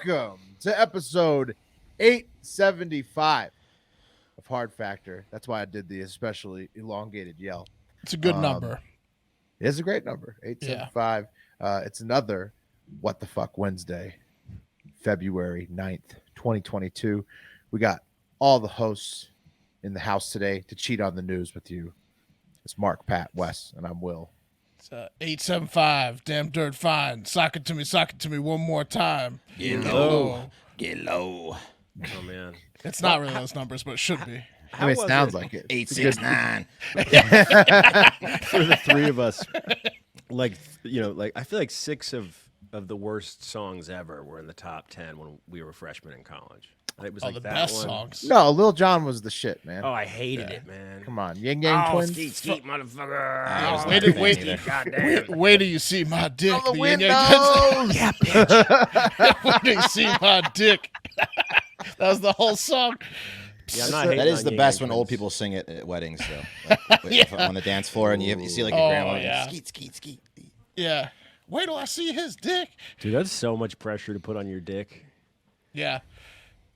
welcome to episode 875 of Hard Factor. That's why I did the especially elongated yell. It's a good number. It's a great number, 875. Yeah. It's another What the Fuck Wednesday, February 9th, 2022. We got all the hosts in the house today to cheat on the news with you. It's Mark, Pat, Wes, and I'm Will. It's 875, damn dirt fine. Sock it to me one more time. Get low. Get low. Oh, man. It's not really those numbers, but it should be. I mean, it sounds like it. 869. For the three of us, I feel like six of the worst songs ever were in the top 10 when we were freshmen in college. It was like the that best one. songs. No, Lil Jon was the shit, man. Oh, I hated it, man. Come on, Yin Yang Twins. Skeet, motherfucker. Wait till you see my dick. On the Yin windows. Yang Twins. Yeah, bitch. Wait till you see my dick. That was the whole song. Yeah, I'm not hating that is on the Yin best Yang when old Twins. people sing it at weddings. So, like, on the dance floor, and you see like your grandma. Yeah. Skeet, skeet, skeet. Yeah. Wait till I see his dick. Dude, that's so much pressure to put on your dick. Yeah.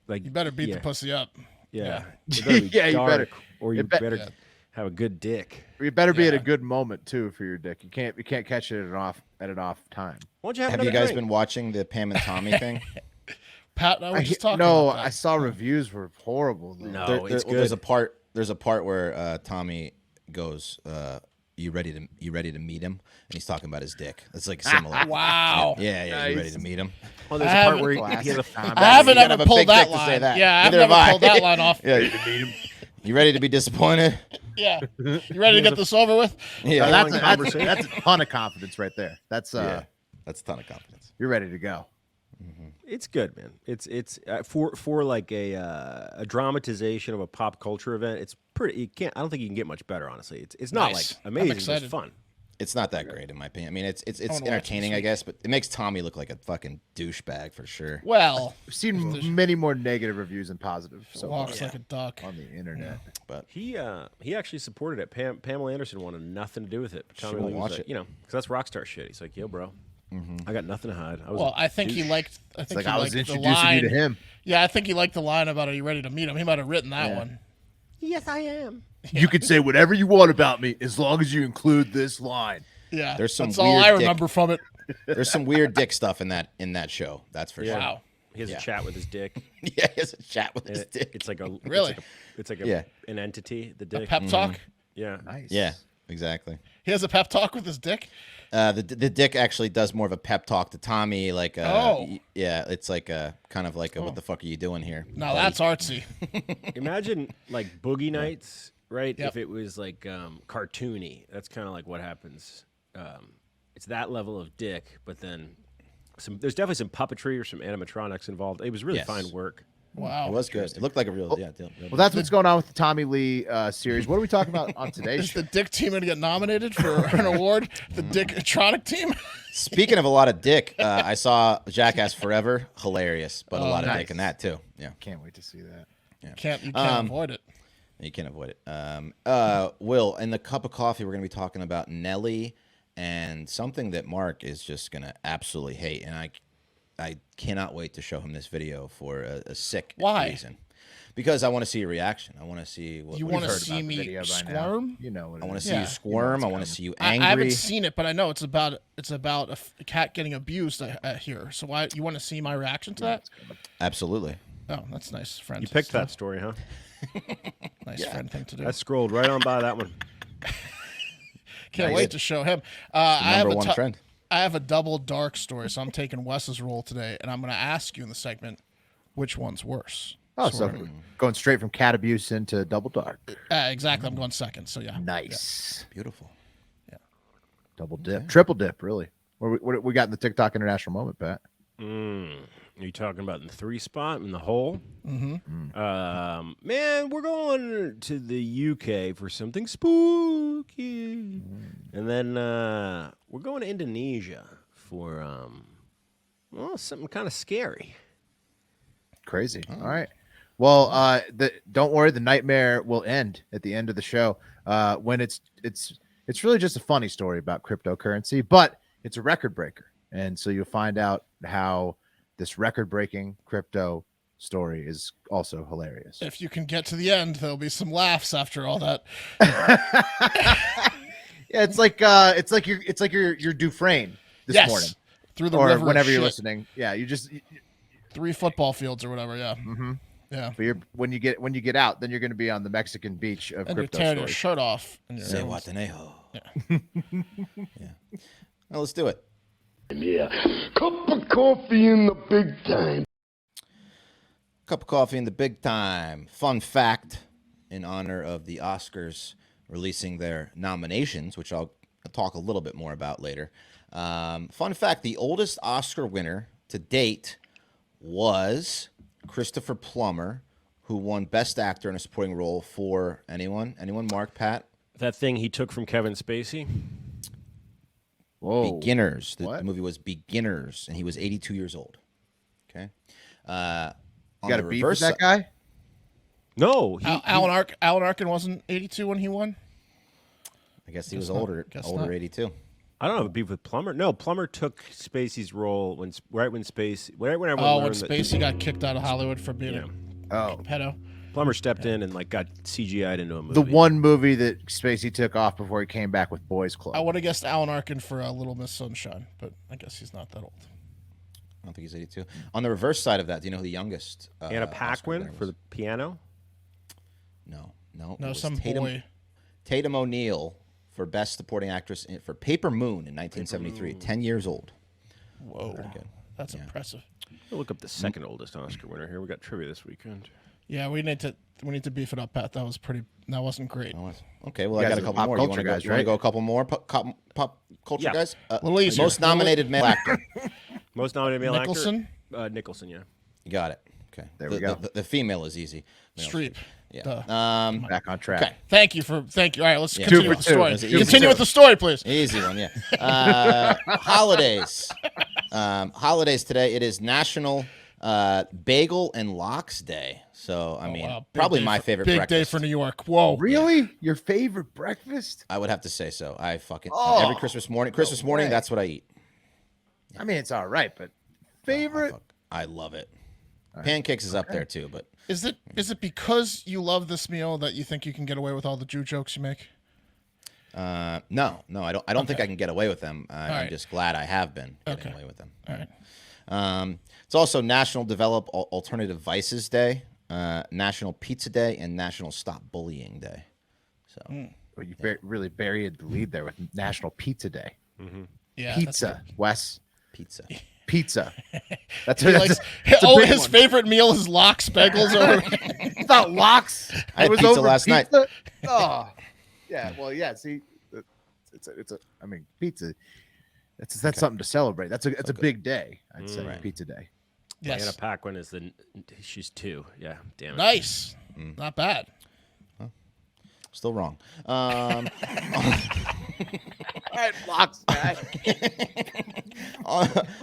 Like, You better beat the pussy up. Yeah. It better be Yeah, you dark, better. Or you It be- better have a good dick. You better be at a Yeah. good moment too for your dick. You can't catch it at an off time. Why don't you have Have you another guys drink? been watching the Pam and Tommy thing? Pat and I were just talking No, about that. I saw reviews were horrible. Though. No. It's good. There's a part where Tommy goes, "You ready to meet him?" And he's talking about his dick. It's like similar. Wow. Yeah. You ready Nice. to meet him? Oh, there's I a part haven't- where he has a I haven't You gotta ever have a pulled big that dick to say line. that. Yeah, I've Neither have never I. pulled that line off. Yeah. You ready to be disappointed? Yeah. You ready to get this over with? Yeah. That's a ton of confidence right there. That's That's a ton of confidence. you're ready to go. It's good, man. It's for like a dramatization of a pop culture event. It's pretty. I don't think you can get much better, honestly. It's not Nice. like amazing. I'm It's excited. fun. It's not that great in my opinion. I mean, it's wanna watch it entertaining, this I week. guess, but it makes Tommy look like a fucking douchebag for sure. Well, I've seen many more negative reviews than positive so far walks like a duck. on the internet. But He actually supported it. Pamela Anderson wanted nothing to do with it. But Tommy won't Lee was watch like, it. because that's rock star shit. He's like, yo, bro, I got nothing to hide. Well, I think he liked. I It's think like he I was liked the introducing line. you to him. Yeah, I think he liked the line about "Are you ready to meet him?" He might have written that Yeah. one. yes, I am. You can say whatever you want about me as long as you include this line. Yeah, There's some that's all weird I dick- remember from it. there's some weird dick stuff in that show. That's for sure. Wow. He has Yeah. a chat with his dick. Yeah, he has a chat with And his dick. It's like a Really? It's like Yeah. an entity. The A dick. pep talk. Yeah. Nice. Yeah, exactly. He has a pep talk with his dick. The dick actually does more of a pep talk to Tommy. Like, Oh. yeah, it's like a kind of like a, what the fuck are you doing here? Now buddy? that's artsy. Imagine like Boogie Nights, right? Yep. If it was like cartoony, that's kind of like what happens. It's that level of dick, but then there's definitely some puppetry or some animatronics involved. It was really Yes. fine work. Wow. It was good. It looked like a real deal. Well, that's what's going on with the Tommy Lee series. What are we talking about on today's Is show? the dick team going to get nominated for an award? The Dick-tronic team? Speaking of a lot of dick, I saw Jackass Forever. Hilarious, but a lot of nice. dick in that too. Yeah, Can't wait to see that. You can't avoid it. you can't avoid it. Will, in the cup of coffee, we're going to be talking about Nelly and something that Mark is just going to absolutely hate, and I cannot wait to show him this video for a sick Why? reason. Because I want to see a reaction. I want to see what You what want he's to heard see about. me Video by now. squirm? You know what I want it to is. see you Yeah. squirm. I want to see you angry. I haven't seen it, but I know it's about a cat getting abused here. So why you want to see my reaction to that? Absolutely. Oh, that's nice, friend. You picked that stuff. story, huh? Nice friend thing to do. I scrolled right on by that one. Can't Nice. wait to show him. I have Number one trend. I have a double dark story, so I'm taking Wes's role today, and I'm going to ask you in the segment which one's worse. Oh, so going straight from cat abuse into double dark. Exactly. I'm going second. So yeah. Nice. Beautiful. Double dip. Triple dip, really. What we got in the TikTok International Moment, Pat? Are you talking about in the 3 spot in the hole? Mm-hmm. Man, we're going to the UK for something spooky, and then we're going to Indonesia for something kind of scary. Crazy. All right. Well, don't worry. The nightmare will end at the end of the show. When it's really just a funny story about cryptocurrency, but it's a record breaker, and so you'll find out how this record-breaking crypto story is also hilarious. If you can get to the end, there'll be some laughs after all that. Yeah, it's like your Dufresne this morning through the or river whenever you're shit. listening. Yeah, you just 3 football fields or whatever. Yeah, yeah. But when you get out, then you're going to be on the Mexican beach of And you're crypto tearing your stories. shirt off. Say Guatanejo. Yeah. Yeah. Well, let's do it. Yeah. Cup of coffee in the big time. Cup of coffee in the big time. Fun fact in honor of the Oscars releasing their nominations, which I'll talk a little bit more about later. Fun fact, the oldest Oscar winner to date was Christopher Plummer, who won Best Actor in a Supporting Role for anyone? Mark, Pat? That thing he took from Kevin Spacey? Whoa. Beginners. The What? movie was Beginners, and he was 82 years old. Okay. You got a beef with that guy? No. Alan Arkin wasn't 82 when he won. I guess he was older, not. 82. I don't have a beef with Plummer. No, Plummer took Spacey's role when everyone When learned Spacey got kicked out of Hollywood for being Oh. a pedo. Plummer stepped in and got CGI'd into a movie. The one movie that Spacey took off before he came back with Boys Club. I would have guessed Alan Arkin for Little Miss Sunshine, but I guess he's not that old. I don't think he's 82. On the reverse side of that, do you know who the youngest? Anna Oscar Paquin winner for was? the piano. No. No, it was some boy. Tatum O'Neal for Best Supporting Actress for Paper Moon in 1973. 10 years old. Whoa, Very good. that's impressive. We'll look up the second oldest Oscar winner here. We got trivia this weekend. Yeah, we need to beef it up, Pat. That wasn't great. Okay, well, You I guys got a are couple pop more. culture guys, You want to right? go a couple more pop culture Yeah. guys? Little easier. Most nominated male actor. Most nominated male Nicholson? actor. Nicholson, yeah. You got it. Okay. There we go. The female is easy. Male Streep. Yeah. Duh. Back on track. Okay. Thank you. All right, let's Yeah. continue 2 with for the 2. story. That's easy. Continue with the story, please. Easy one, yeah. Holidays. Holidays today. It is National Bagel and Lox Day. So, I mean, Wow, big probably day my for- favorite big breakfast. day for New York. Whoa. Really? Your favorite breakfast? I would have to say so. I fucking Oh, every Christmas morning. Christmas morning, way. that's what I eat. I mean, it's all right, but favorite? I love it. Pancakes is up there too, but Is it because you love this meal that you think you can get away with all the Jew jokes you make? no, I don't think I can get away with them. I'm right. just glad I have been getting Okay. away with them. All right. It's also National Develop Alternative Vices Day, National Pizza Day, and National Stop Bullying Day. So Well, you really buried the lead there with National Pizza Day. Yeah. Pizza, Wes. pizza. Pizza. That's He likes, a big his one. favorite meal is lox bagels over. I thought Locks. I had was pizza over last night. pizza? Oh, yeah. Well, yeah. See, it's a. I mean, pizza. That's something to celebrate. It's a big day. I'd say Right. Pizza Day. Anna Yes. Paquin is she's 2. Yeah, damn it. Nice. Not bad. Still wrong. All right, Locks guy.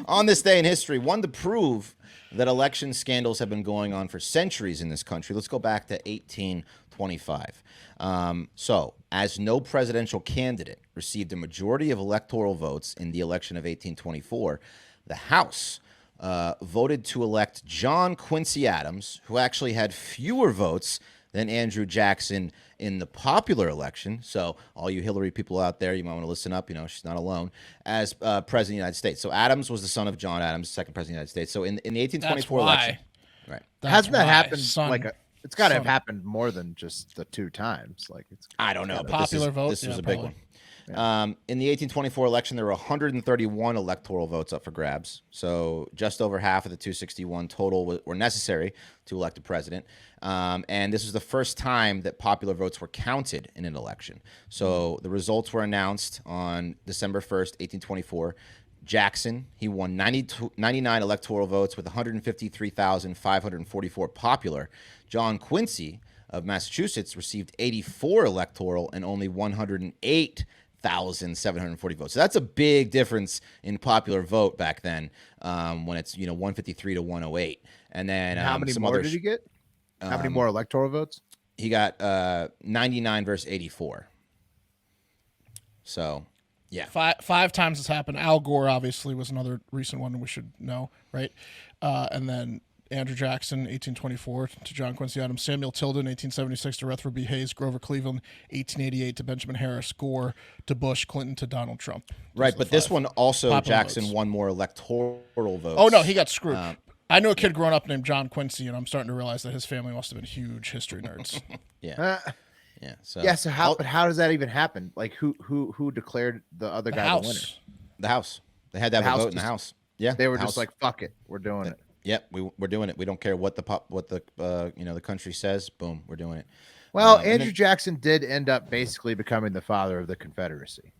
On this day in history, one to prove that election scandals have been going on for centuries in this country. Let's go back to 1825. So, as no presidential candidate received a majority of electoral votes in the election of 1824, the House voted to elect John Quincy Adams, who actually had fewer votes than Andrew Jackson in the popular election. So all you Hillary people out there, you might want to listen up. You know, she's not alone, as president of the United States. So Adams was the son of John Adams, second president of the United States. So in the 1824 That's why. election, right? Hasn't that why, happened? son. It's got to have son. happened more than just the 2 times. Like it's. I don't know, but Popular vote? this was Yeah, a big probably. one. In the 1824 election, there were 131 electoral votes up for grabs. So just over half of the 261 total were necessary to elect a president. And this was the first time that popular votes were counted in an election. So the results were announced on December 1st, 1824. Jackson, he won 99 electoral votes with 153,544 popular. John Quincy of Massachusetts received 84 electoral and only 108,740 votes. So that's a big difference in popular vote back then, when it's 153 to 108. And then How many some more other did he get? How many more electoral votes? He got 99 versus 84. So, yeah. Five times it's happened. Al Gore obviously was another recent one we should know, right? And then Andrew Jackson, 1824 to John Quincy Adams. Samuel Tilden, 1876 to Rutherford B. Hayes. Grover Cleveland, 1888 to Benjamin Harris. Gore to Bush. Clinton to Donald Trump. Right, but this one also, popular Jackson votes. won more electoral votes. Oh, no, he got screwed. I knew a kid growing up named John Quincy, and I'm starting to realize that his family must have been huge history nerds. Yeah. Yeah. So how does that even happen? Like who declared the other The guy House. the winner? The House. They had to have The a House vote in the just- House. Yeah. They were House. just like, fuck it, we're doing it. Yep, we're doing it. We don't care what the country says. Boom, we're doing it. Well, And Andrew then- Jackson did end up basically becoming the father of the Confederacy.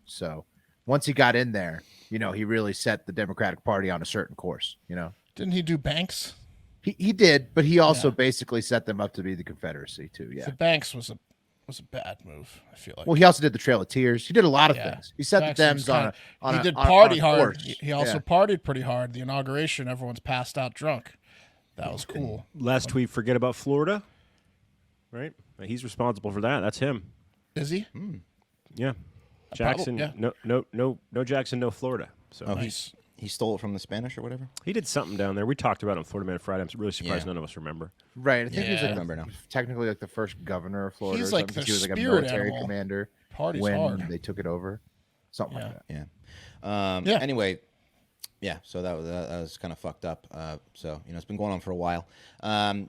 So once he got in there, he really set the Democratic Party on a certain course. Didn't he do Banks? He did, but he also basically set them up to be the Confederacy too. Yeah. The Banks was a bad move, I feel like. Well, he also did the Trail of Tears. He did a lot of things. He set Banks the was Dems on kinda- a. He a- did on a- party on a hard. course. He also partied pretty hard. The inauguration, everyone's passed out drunk. That was cool. Last tweet, forget about Florida. Right? He's responsible for that. That's him. Is he? Yeah. Jackson. yeah. No Jackson, no Florida. So Oh, Nice. he stole it from the Spanish or whatever. he did something down there. We talked about it on Florida Man Friday. I'm really surprised Yeah. none of us remember. Right. I think he was Yeah. like Remember now. technically like the first governor of Florida. He's or like something, 'cause the he was like a spirit military animal. commander Party's when hard. they took it over. Something like that. Yeah. Yeah. Anyway, yeah. So that was kind of fucked up. So it's been going on for a while.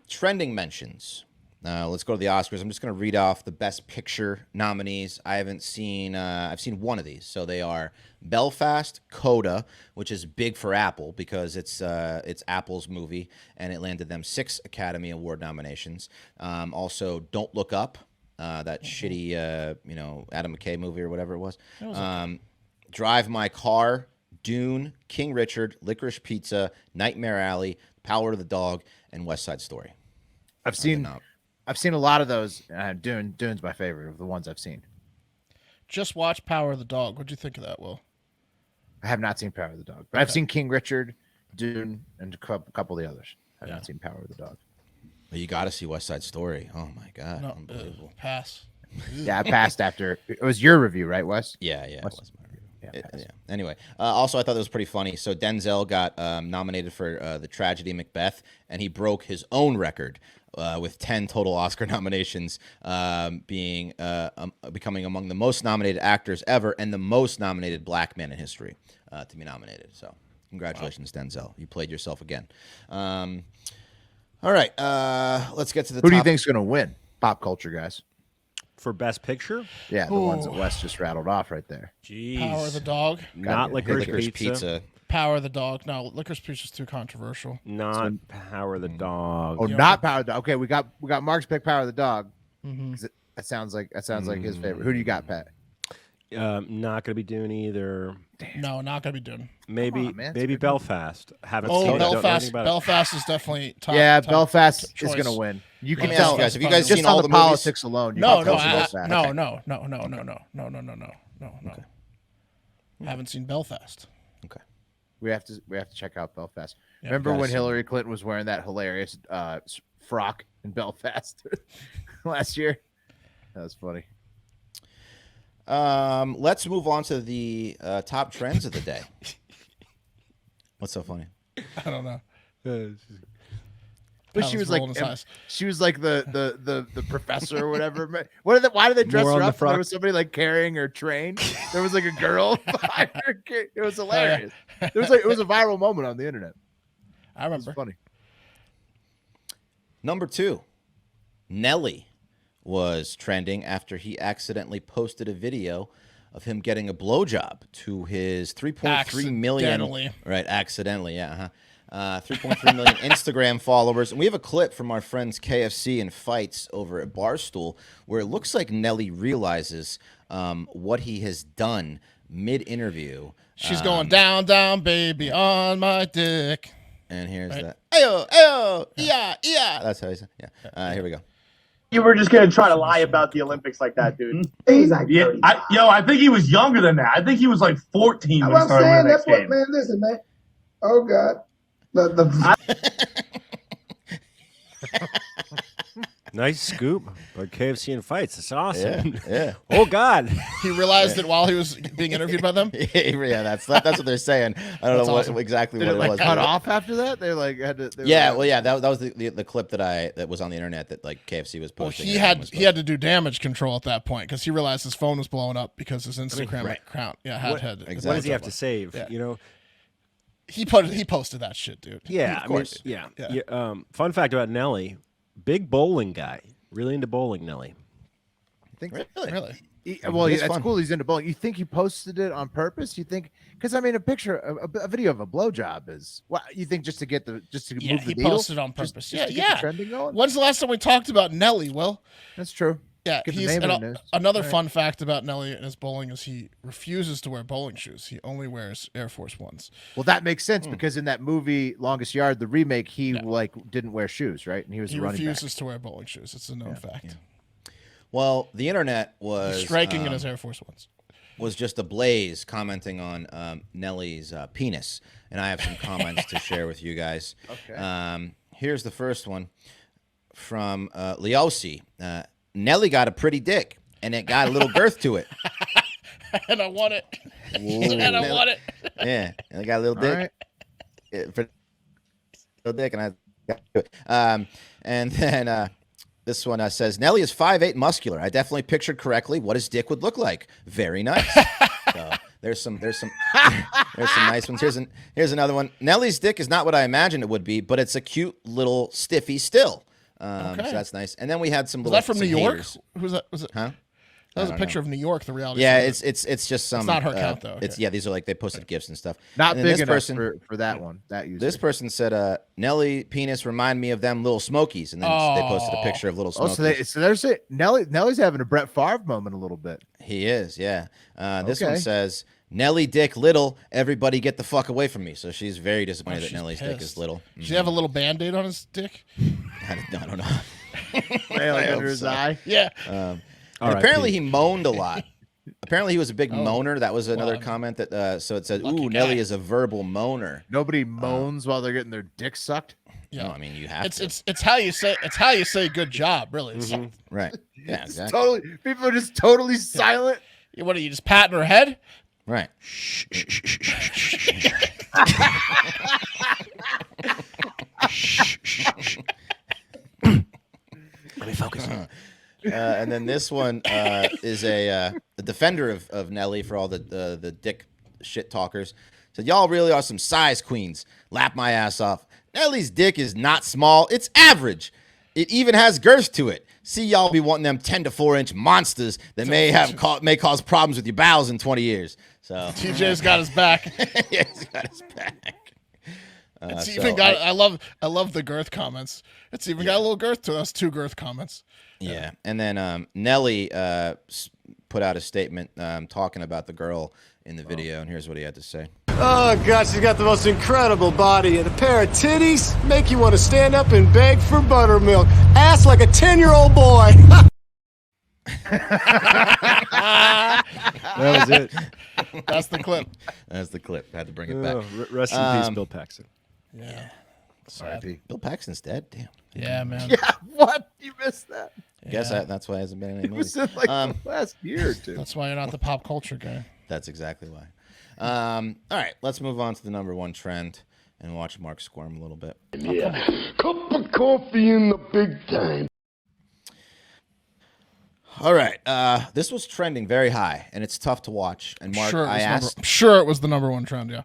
Trending mentions. Let's go to the Oscars. I'm just going to read off the Best Picture nominees. I've seen one of these. So they are Belfast, Coda, which is big for Apple because it's Apple's movie, and it landed them 6 Academy Award nominations. Also, Don't Look Up, that shitty Adam McKay movie or whatever it was. Drive My Car, Dune, King Richard, Licorice Pizza, Nightmare Alley, Power of the Dog, and West Side Story. I've seen a lot of those. Dune's my favorite of the ones I've seen. Just watch Power of the Dog. What'd you think of that, Will? I have not seen Power of the Dog, but I've seen King Richard, Dune, and a couple of the others. I've not seen Power of the Dog. Well, you got to see West Side Story. Oh my god, No, unbelievable. pass. Yeah, I passed after it was your review, right, Wes? Yeah, it was my review. Yeah, pass. Anyway, also I thought that was pretty funny. So Denzel got nominated for the tragedy Macbeth, and he broke his own record with 10 total Oscar nominations, becoming among the most nominated actors ever and the most nominated black man in history to be nominated. So congratulations, Denzel. You played yourself again. All right, let's get to the Who top. do you think's going to win? Pop culture guys. For Best Picture? Yeah, the ones that Wes just rattled off right there. Jeez. Power of the Dog. Not Licorice Licorice Pizza. Pizza. Power of the Dog. No, Licorice Pizza's too controversial. Not Power of the Dog. Oh, not Power of the Dog. Okay, we got Mark's pick Power of the Dog. 'Cause that sounds like his favorite. Who do you got, Pat? Not gonna be doing either. No, not gonna be doing. Maybe on, man. maybe Belfast. Haven't Oh, seen it. Don't know Belfast. anything about it. Belfast is definitely top. Yeah, top Belfast is choice. going to win. You Let can me ask tell. you guys, have you guys just seen on all the the movies? politics alone. You No, can no, tell it's Belfast. no. Haven't seen Belfast. Okay. We have to check out Belfast. Yeah, Remember gotta when see Hillary Clinton was wearing that hilarious frock in Belfast last year? That was funny. Let's move on to the top trends of the day. What's so funny? I don't know. But she Alan's was like rolling his eyes. she was like the professor or whatever. Why did they dress More her on the up? There frock. was somebody like carrying her train. There was like a girl behind her. It was hilarious. It was a viral moment on the internet. I It was remember. funny. Number 2, Nelly was trending after he accidentally posted a video of him getting a blowjob to his 3.3 million. Accidentally. Right, accidentally, yeah. 3.3 million Instagram followers. And we have a clip from our friends KFC and Fights over at Barstool where it looks like Nelly realizes what he has done mid-interview. She's going down, down, baby, on my dick. And here's Right. that. Ayo, ayo, yeah. That's how he said. Yeah. Here we go. You were just gonna try to lie about the Olympics like that, dude. He's like, yeah, I think he was younger than that. I think he was like 14 when he That's what I'm started saying. winning That's that what, game. man. Listen, man. Oh God. Nice scoop by KFC and Fights. That's awesome. Yeah. Oh God. He realized it while he was being interviewed by them. Yeah, that's what they're saying. I don't know awesome. exactly Did what it it like was. cut off after that? They like had to. Yeah, well, yeah, that was the clip that was on the internet that like KFC was Well, posting. he had to do damage control at that point because he realized his phone was blowing up because his Instagram account had What does he have to save? Yeah. You know. He posted that shit, dude. Yeah, of course. Yeah. Fun fact about Nelly: big bowling guy. Really into bowling, Nelly. I think Really? well, It's that's fun. cool. He's into bowling. You think he posted it on purpose? You think? Because I mean, a video of a blowjob is what you think just to get the move the he needle? posted on purpose. Just to get the trending going? When's the last time we talked about Nelly? Will? That's true. Yeah, Get the he's name and in the news. another All right. fun fact about Nelly and his bowling is he refuses to wear bowling shoes. He only wears Air Force Ones. Well, that makes sense because in that movie Longest Yard, the remake, he like didn't wear shoes, right? And he was He the running refuses to wear bowling shoes. It's a known fact. Well, the internet was Striking in his Air Force Ones. was just ablaze commenting on Nelly's penis, and I have some comments to share with you guys. Okay. Here's the first one from Leosi. Nelly got a pretty dick, and it got a little girth to it. And I want it. Ooh. And I want it. Yeah, and I got a little All dick. right. Little dick, and I got to it. And then this one says Nelly is 5'8", muscular. I definitely pictured correctly what his dick would look like. Very nice. So there's some nice ones. Here's another one. Nelly's dick is not what I imagined it would be, but it's a cute little stiffy still. So that's nice. And then we had some. Was little, that from some New York? haters. Who's that? Was it? Huh? That was a picture of New York, the reality. Yeah, show. it's just some. It's not her account though. It's Okay. these are like they posted gifs and stuff. Not And then big this enough person, for that one. That user. This person said, Nelly penis remind me of them little Smokies, and then they posted a picture of little Oh, Smokies. so there's it. Nelly's having a Brett Favre moment a little bit. He is, yeah. This one Okay. says, Nelly dick little, everybody get the fuck away from me. So she's very disappointed that she's Nelly's dick pissed. is little. Does he have a little Band-Aid on his dick? I don't know. Like I under hope his so. eye. Yeah. And R.I.P. apparently he moaned a lot. Apparently he was a big moaner. That was another Wow. comment that so it said, Lucky ooh, guy. Nelly is a verbal moaner. Nobody moans while they're getting their dick sucked. Yeah. No, I mean you have It's to. it's how you say good job, really. It's, Right. Yeah, It's exactly. totally. People are just totally silent. What are you just patting her head? Right. Let me focus. And then this one is a defender of Nelly for all the dick shit talkers. Said, y'all really are some size queens. Lap my ass off. Nelly's dick is not small. It's average. It even has girth to it. See, y'all be wanting them 10 to 4-inch monsters that may cause problems with your bowels in 20 years. So TJ's got his back. yeah, he's got his back. It's so even got. I love the girth comments. It's even got a little girth to us. 2 girth comments. Yeah, and then Nelly put out a statement talking about the girl in the video, and here's what he had to say. Oh, God, she's got the most incredible body and a pair of titties make you want to stand up and beg for buttermilk. Ass like a 10-year-old boy. That was it. That's the clip. That's the clip. Had to bring it back. Oh, rest in peace, Bill Paxton. Yeah. R.I.P. Bill Paxton's dead. Damn. Yeah, man. Yeah. What? You missed that? Guess that's why he hasn't been in any It was movies. in like the last year or two. That's why you're not the pop culture guy. That's exactly why. All right, let's move on to the number one trend and watch Mark squirm a little bit. Yeah. Cup of coffee in the big time. All right, this was trending very high, and it's tough to watch. And Mark, Sure, I asked. sure, it was the number one trend. Yeah.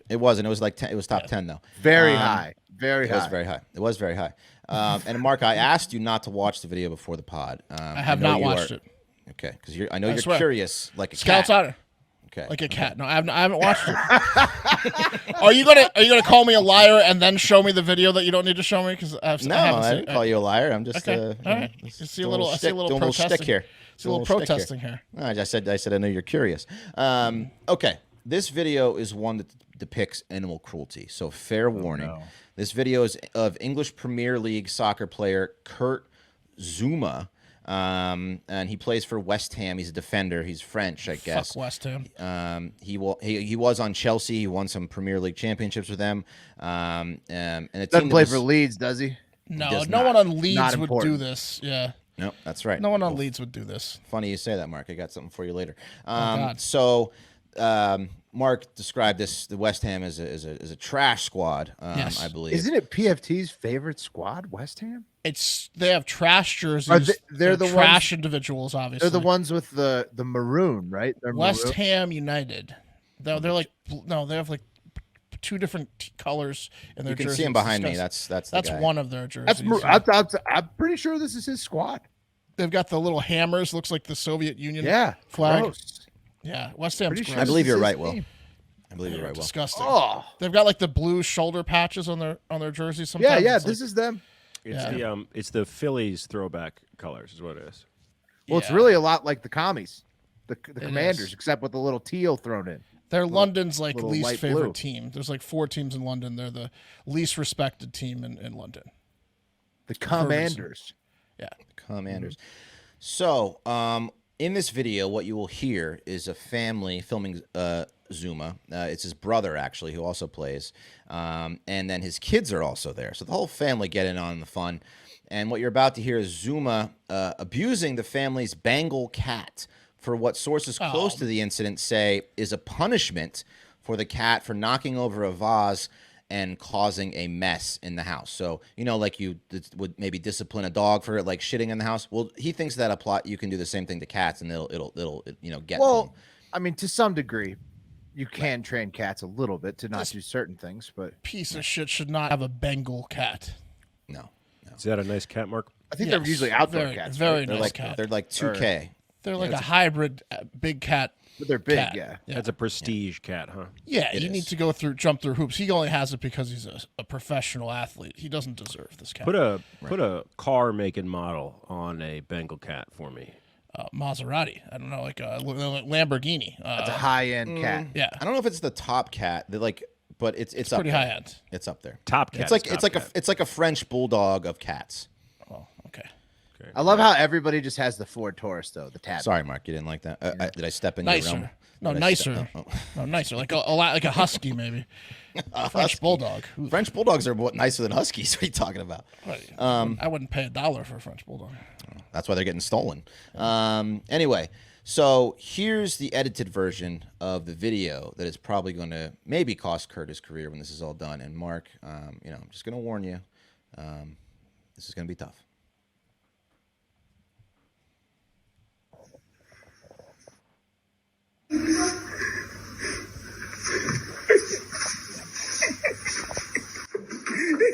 It wasn't. It was like 10, it was top 10 though. Very high. Very It high. was very high. It was very high. And Mark, I asked you not to watch the video before the pod. I have know not you watched are- it. Okay, because I know you're swear. curious, like a Scouts cat. Honor. Okay. Like a cat. No, I haven't watched it. Are you gonna call me a liar and then show me the video that you don't need to show me? Because I No, haven't I seen didn't call you a liar. I'm just Okay, all right. just You see a doing little, I see a little doing protesting shtick here. See a little Doing shtick protesting here. No, I said I know you're curious. Okay, this video is one that depicts animal cruelty. So fair warning. This video is of English Premier League soccer player Kurt Zouma. And he plays for West Ham. He's a defender. He's French, I guess. Fuck West Ham. He was on Chelsea. He won some Premier League championships with them. And it Doesn't play for Leeds, does he? No, does no not. one on Leeds Not would do important. this. Yeah. No, that's right. No one on Leeds would do this. Funny you say that, Mark. I got something for you later. God. So, Mark described the West Ham as a trash squad. Yes. I believe. Isn't it PFT's favorite squad, West Ham? They have trash jerseys. They're the trash ones, individuals, obviously. They're the ones with the maroon, right? They're West maroon. Ham United. They're like they have like two different colors in their You can jerseys. see him behind me. Disgusting. That's the That's guy. one of their jerseys. I'm pretty sure this is his squad. They've got the little hammers. Looks like the Soviet Union flag. Gross. Yeah, West Ham's Pretty gross. sure I believe this you're is right, his Will. team. I believe you're right, Will. Disgusting. Oh, They've got like the blue shoulder patches on their jerseys. Sometimes yeah. It's This like, is them. It's the Phillies throwback colors is what it is. Well, it's Yeah. really a lot like the commies, the It Commanders, is. except with a little teal thrown in. They're London's like little least light favorite blue. team. There's like 4 teams in London. They're the least respected team in London. The Commanders. Yeah. Commanders. So, in this video, what you will hear is a family filming Zuma. It's his brother, actually, who also plays. And then his kids are also there. So the whole family get in on the fun. And what you're about to hear is Zuma abusing the family's Bengal cat for what sources close to the incident say is a punishment for the cat for knocking over a vase and causing a mess in the house. So, like you would maybe discipline a dog for like shitting in the house. Well, he thinks that you can do the same thing to cats and it'll get to Well, them. I mean, to some degree, you can train cats a little bit to not do certain things, but Piece of shit should not have a Bengal cat. No. Is that a nice cat, Mark? I think they're usually outdoor cats. Very right? They're nice like cat. they're like 2K. They're like a hybrid big cat. But they're big, cat. yeah. That's a prestige cat, huh? Yeah, It you need is. to jump through hoops. He only has it because he's a professional athlete. He doesn't deserve this cat. Put a car make and model on a Bengal cat for me. Maserati. I don't know, like a Lamborghini. It's a high-end cat. Yeah, I don't know if it's the top cat. But it's up pretty there. high end. It's up there. Top cat. It's like a French bulldog of cats. Oh, okay. I love how everybody just has the Ford Taurus, though, the tab. Sorry, Mark, you didn't like that. Did I step in your realm? Nicer. No, Did I nicer. step- No, nicer. Like a husky, maybe. French bulldog. Ooh, French bulldogs are nicer than huskies. What are you talking about? I wouldn't pay $1 for a French bulldog. That's why they're getting stolen. Anyway, so here's the edited version of the video that is probably going to maybe cost Kurt his career when this is all done. And Mark, I'm just going to warn you, this is going to be tough.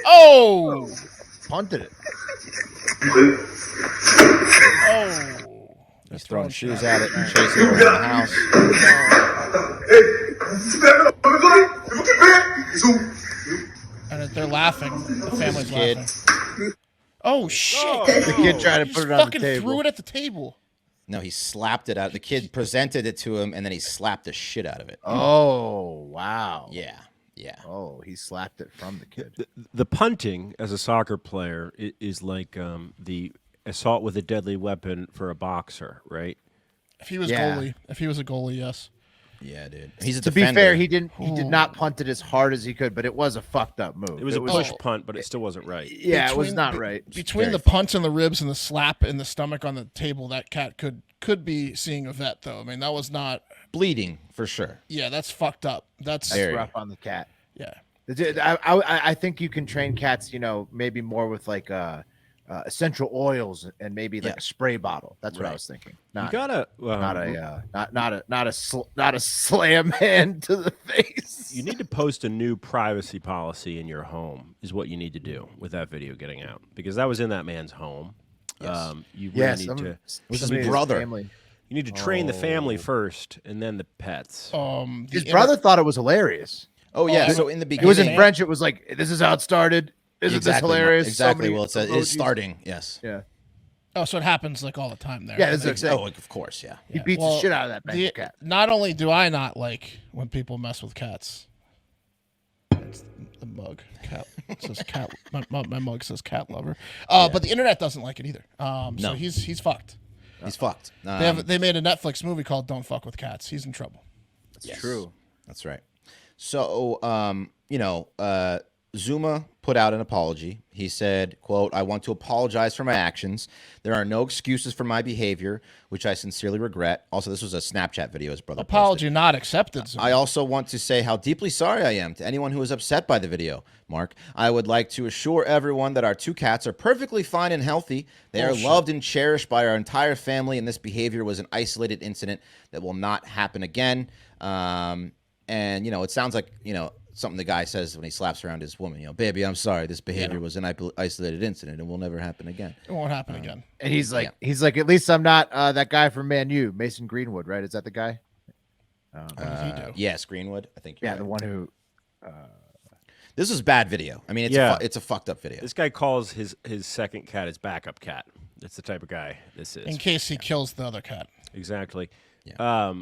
Oh! Punted it. Oh! He's throwing shoes at it and chasing it around the house. And they're laughing. The family's Kid. laughing. Oh, shit! The kid tried to He put just it on the fucking table. threw it at the table. No, he slapped it out. The kid presented it to him, and then he slapped the shit out of it. Oh, wow. Yeah. Oh, he slapped it from the kid. The punting as a soccer player is like the assault with a deadly weapon for a boxer, right? If he was Yeah. a goalie, yes. Yeah, dude. He's a To defender. be fair, he did not punt it as hard as he could, but it was a fucked up move. It was a push punt, but it still wasn't right. Yeah, it was not right. Between the punt and the ribs and the slap in the stomach on the table, that cat could be seeing a vet, though. I mean, that was not bleeding for sure. Yeah, that's fucked up. That's rough on the cat. Yeah. I think you can train cats, maybe more with like essential oils and maybe like a spray bottle. That's what I was thinking. You gotta not a slam hand to the face. You need to post a new privacy policy in your home is what you need to do with that video getting out, because that was in that man's home. Yes. You really need to. It was his brother. Family. You need to train the family first, and then the pets. His brother thought it was hilarious. Oh yeah. So in the It beginning, was in French. It was like, "This is how it started. Isn't this hilarious?" Exactly. So Well, it says emojis. it's starting. Yes. Yeah. Oh, so it happens like all the time there. Yeah. This is Oh, of course. Yeah. He beats the shit out of that Bengal cat. Not only do I not like when people mess with cats, it's the mug. Cat it says cat. My mug says cat lover. But the internet doesn't like it either. So No. he's fucked. He's fucked. They made a Netflix movie called "Don't Fuck with Cats." He's in trouble. Yes. True. That's right. So, Zuma put out an apology. He said, quote, "I want to apologize for my actions. There are no excuses for my behavior, which I sincerely regret." Also, this was a Snapchat video his brother Apology posted. not accepted, Zuma. I also want to say how deeply sorry I am to anyone who was upset by the video, Mark. I would like to assure everyone that our 2 cats are perfectly fine and healthy. They are loved and cherished by our entire family, and this behavior was an isolated incident that will not happen again. And, it sounds like, something the guy says when he slaps around his woman, "Baby, I'm sorry. This behavior was an isolated incident and will never happen again." It won't happen again. And he's like, at least I'm not that guy from Man U, Mason Greenwood, right? Is that the guy? What does he do? Yes, Greenwood. I think. You're right. The one who. This is bad video. I mean, it's a fucked up video. This guy calls his second cat his backup cat. That's the type of guy this is. In case he kills the other cat. Exactly. Yeah.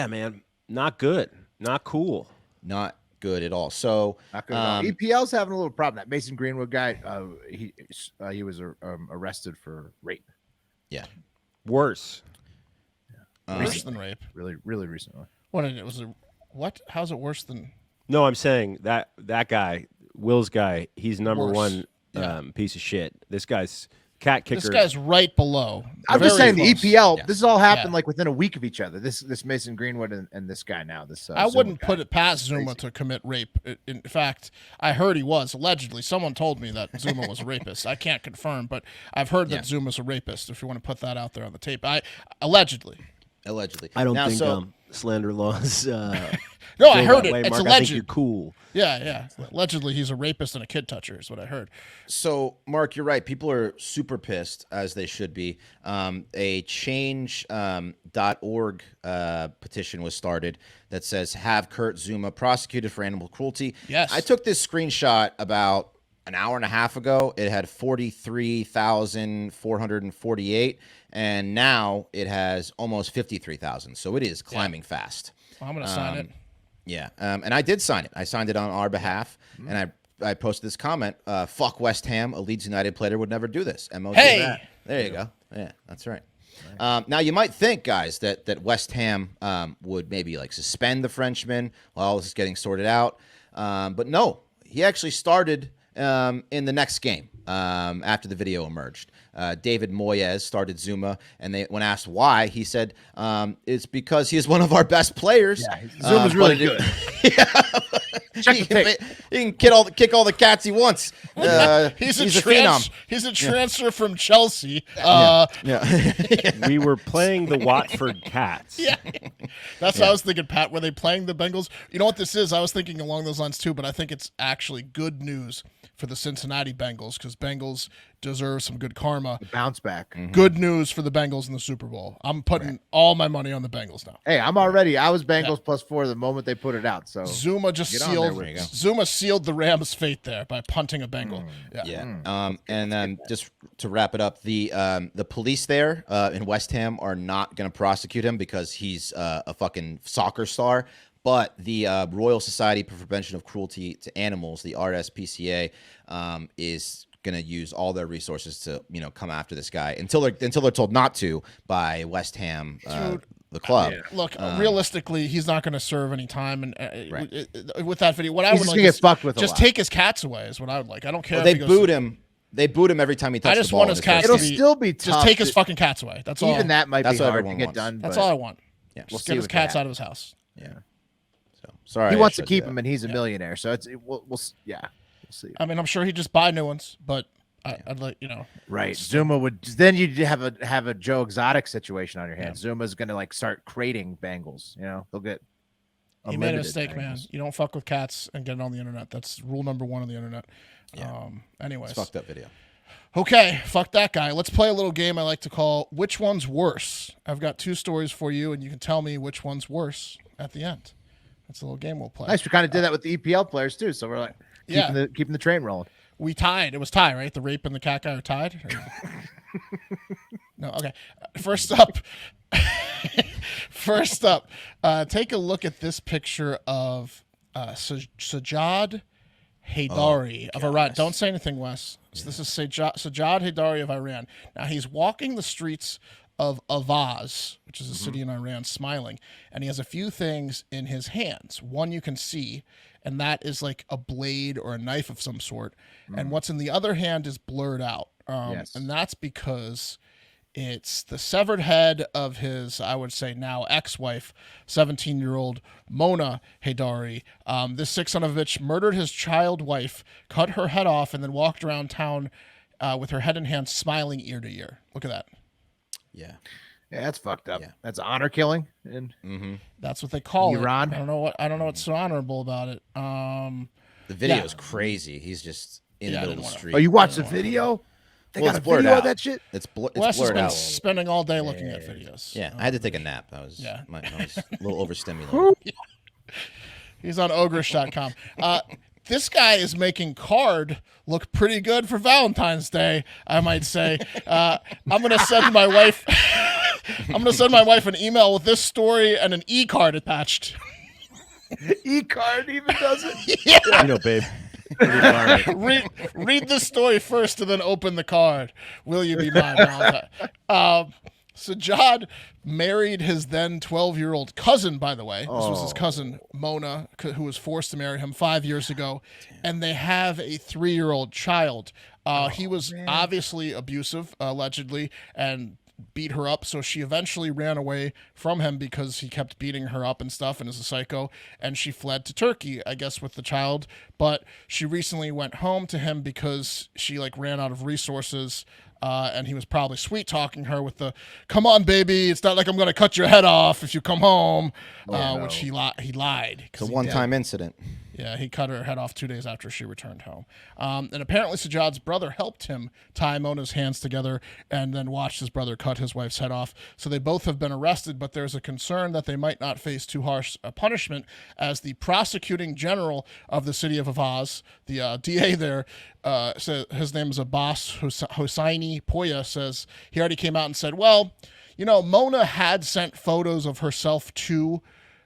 Man. Not good. Not cool. Not good at all. So Not good at all. EPL's having a little problem. That Mason Greenwood guy, he was arrested for rape. Yeah. Worse. Worse than rape. Really, really recently. What? How's it worse than? No, I'm saying that guy, Will's guy, he's number Worse. one piece of shit. This guy's cat kicker. This guy's right below. I'm just saying Very close. the EPL. Yeah. This has all happened like within a week of each other. This Mason Greenwood and this guy now. This I wouldn't Zuma put guy. it past Zuma to commit rape. In fact, I heard he was allegedly. Someone told me that Zuma was a rapist. I can't confirm, but I've heard that Zuma's a rapist. If you want to put that out there on the tape, allegedly. I don't think slander laws. No, I heard it. Way, It's Mark. alleged. I think you're cool. Yeah. Allegedly, he's a rapist and a kid toucher. Is what I heard. So, Mark, you're right. People are super pissed, as they should be. A change.org petition was started that says, "Have Kurt Zouma prosecuted for animal cruelty." Yes. I took this screenshot about an hour and a half ago. It had 43,448, and now it has almost 53,000. So it is climbing fast. Well, I'm going to sign it. Yeah, and I did sign it. I signed it on our behalf, and I posted this comment: "Fuck West Ham. A Leeds United player would never do this." Hey! There you go. Yeah, that's right. Now you might think, guys, that West Ham would maybe suspend the Frenchman while all this is getting sorted out, but no, he actually started in the next game after the video emerged. David Moyes started Zuma, and when asked why, he said, "It's because he's one of our best players." Yeah, Zuma's really good. Check the tape. He can kick all the cats he wants. He's a phenom. He's a transfer from Chelsea. We were playing the Watford Cats. Yeah. That's what I was thinking, Pat. Were they playing the Bengals? You know what this is? I was thinking along those lines too, but I think it's actually good news for the Cincinnati Bengals because Bengals deserve some good karma. Bounce back. Mm-hmm. Good news for the Bengals in the Super Bowl. I'm putting all my money on the Bengals now. Hey, I was Bengals +4 the moment they put it out. So Zuma just sealed the Rams' fate there by punting a Bengal. And then just to wrap it up, the police there in West Ham are not going to prosecute him because he's a fucking soccer star. But the Royal Society for Prevention of Cruelty to Animals, the RSPCA, is going to use all their resources to come after this guy until they're told not to by West Ham, the club. Look, realistically, he's not going to serve any time. And with that video, what I He's would just like gonna is get fucked with a just lot. take his cats away. Is what I would like. I don't care. Well, if they he goes booed him. They booed him every time he touched I just the ball. want his cats. It'll to be, still be tough. Just take his to- fucking cats away. That's all. Even that might That's be what hard to everyone get wants. done. That's but all I want. Yeah. We'll Just see get his what cats they out of his house. Yeah. So sorry. He I wants to showed keep you him, and he's a millionaire. So we'll see. I mean, I'm sure he'd just buy new ones, but I'd like Right. Zuma would then you'd have a Joe Exotic situation on your hands. Zuma's gonna start crating Bengals. They'll get. He made a unlimited mistake, man. Bengals. You don't fuck with cats and get it on the internet. That's rule number 1 on the internet. Yeah. Anyways. It's fucked up video. Okay, fuck that guy. Let's play a little game I like to call Which One's Worse? I've got 2 stories for you, and you can tell me which one's worse at the end. That's a little game we'll play. Nice. We kind of did that with the EPL players too. So we're keeping the train rolling. We tied. It was tie, right? The rape and the cat guy are tied? No, okay. First up, take a look at this picture of Sajjad Haydari of Iran. Don't say anything, Wes. So this is Sajjad Haydari of Iran. Now, he's walking the streets of Avaz, which is a city in Iran, smiling. And he has a few things in his hands. One you can see, and that is like a blade or a knife of some sort. And what's in the other hand is blurred out. And that's because it's the severed head of his, I would say now ex-wife, 17-year-old Mona Haydari. This sick son of a bitch murdered his child wife, cut her head off, and then walked around town with her head in hand, smiling ear to ear. Look at that. Yeah. Yeah, that's fucked up. Yeah. That's honor killing. And That's what they call Iran. it. I don't know what's so honorable about it. The video is crazy. He's just in the middle of the street. Oh, you watched the video? They got a blurred video out. of that shit? It's Wes blurred has been out. spending all day looking at videos. Yeah, I had to take a nap. I was Yeah. I was a little overstimulated. He's on ogrish.com. This guy is making card look pretty good for Valentine's Day, I might say. I'm gonna send my wife an email with this story and an e-card attached. E-card even does it? Yeah. You know, babe. Read the story first and then open the card. Will you be my Valentine? Sajjad married his then 12-year-old cousin, by the way. This was his cousin, Mona, who was forced to marry him 5 years ago. And they have a 3-year-old child. He was obviously abusive, allegedly, and beat her up. So she eventually ran away from him because he kept beating her up and stuff and is a psycho. And she fled to Turkey, I guess, with the child. But she recently went home to him because she ran out of resources. And he was probably sweet talking her with the, "Come on, baby, it's not like I'm going to cut your head off if you come home," which he lied. It's a one-time incident. Yeah, he cut her head off 2 days after she returned home. And apparently Sajjad's brother helped him tie Mona's hands together and then watched his brother cut his wife's head off. So they both have been arrested, but there's a concern that they might not face too harsh a punishment, as the prosecuting general of the city of Avaz, the DA there, says, his name is Abbas Hosseini Poya, says he already came out and said, well, Mona had sent photos of herself to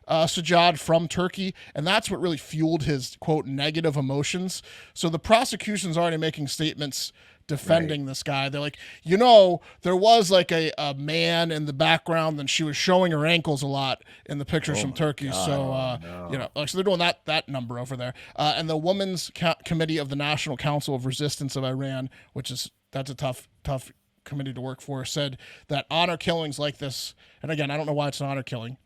Sajjad from Turkey, and that's what really fueled his, quote, negative emotions. So the prosecution's already making statements defending this guy. They're like, there was a man in the background, and she was showing her ankles a lot in the pictures from Turkey. God. So, so they're doing that number over there. And the Women's Committee of the National Council of Resistance of Iran, that's a tough committee to work for, said that honor killings like this, and again, I don't know why it's an honor killing,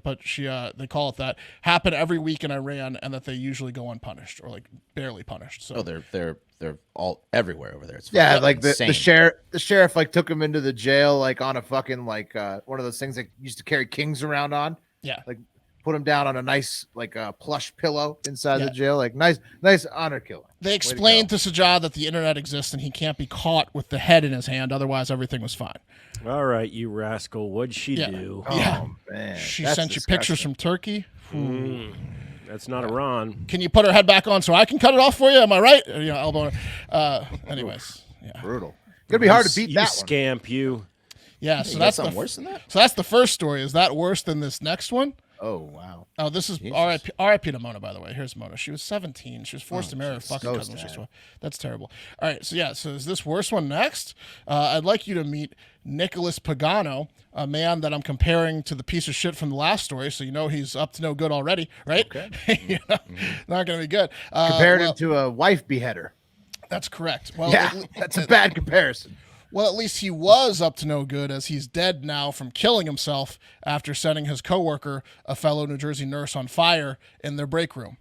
but they call it that, happen every week in Iran, and that they usually go unpunished or barely punished. So they're all everywhere over there. It's the sheriff took him into the jail on a fucking one of those things that used to carry kings around on. Yeah, put him down on a nice plush pillow inside the jail. Nice honor killing. They explained to Sajjad that the internet exists and he can't be caught with the head in his hand. Otherwise, everything was fine. All right, you rascal. What'd she do? Oh, man. She sent you pictures from Turkey. That's not Iran. Can you put her head back on so I can cut it off for you? Am I right? Elbow her. Anyways. Yeah. Brutal. It's going to be hard to beat that one. Scamp, you. Yeah, so that's something worse than that? So that's the first story. Is that worse than this next one? Oh, wow. Oh, this is R.I.P. to Mona, by the way. Here's Mona. She was 17. She was forced to marry her fucking cousin. That's terrible. All right, so is this worst one next? I'd like you to meet Nicholas Pagano, a man that I'm comparing to the piece of shit from the last story, so he's up to no good already, right? Okay. Not going to be good. Compared him to a wife beheader. That's correct. Well, that's a bad comparison. Well, at least he was up to no good, as he's dead now from killing himself after setting his coworker, a fellow New Jersey nurse, on fire in their break room.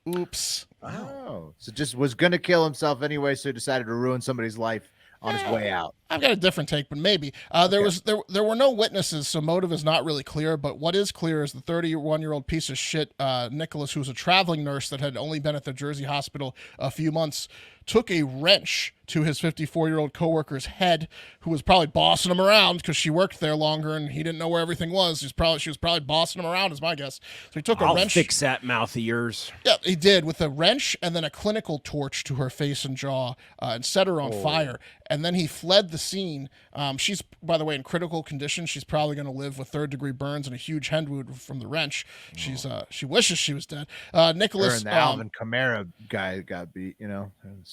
Oops. Wow. So just was going to kill himself anyway, so he decided to ruin somebody's life on his way out. I've got a different take, but maybe. There were no witnesses, so motive is not really clear, but what is clear is the 31-year-old piece of shit, Nicholas, who's a traveling nurse that had only been at the Jersey hospital a few months, took a wrench to his 54-year-old coworker's head, who was probably bossing him around because she worked there longer and he didn't know where everything was. She was probably bossing him around, is my guess. So he took a wrench. Fix that mouth of yours. Yeah, he did, with a wrench and then a clinical torch to her face and jaw, and set her on fire. And then he fled the scene. She's, by the way, in critical condition. She's probably going to live with third-degree burns and a huge head wound from the wrench. She wishes she was dead. Nicholas. Her and the Alvin Kamara guy got beat.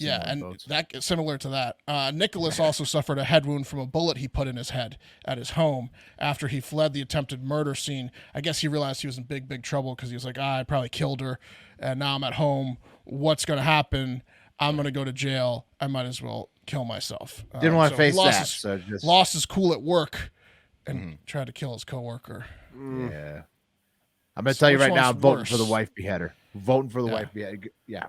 Yeah, and that similar to that. Nicholas also suffered a head wound from a bullet he put in his head at his home after he fled the attempted murder scene. I guess he realized he was in big trouble because he was like, I probably killed her, and now I'm at home. What's going to happen? I'm going to go to jail. I might as well kill myself. Didn't want to face that. So lost his cool at work and tried to kill his coworker. Yeah. I'm going to tell you right now, I'm voting for the wife beheader. Voting for the wife beheader. Yeah.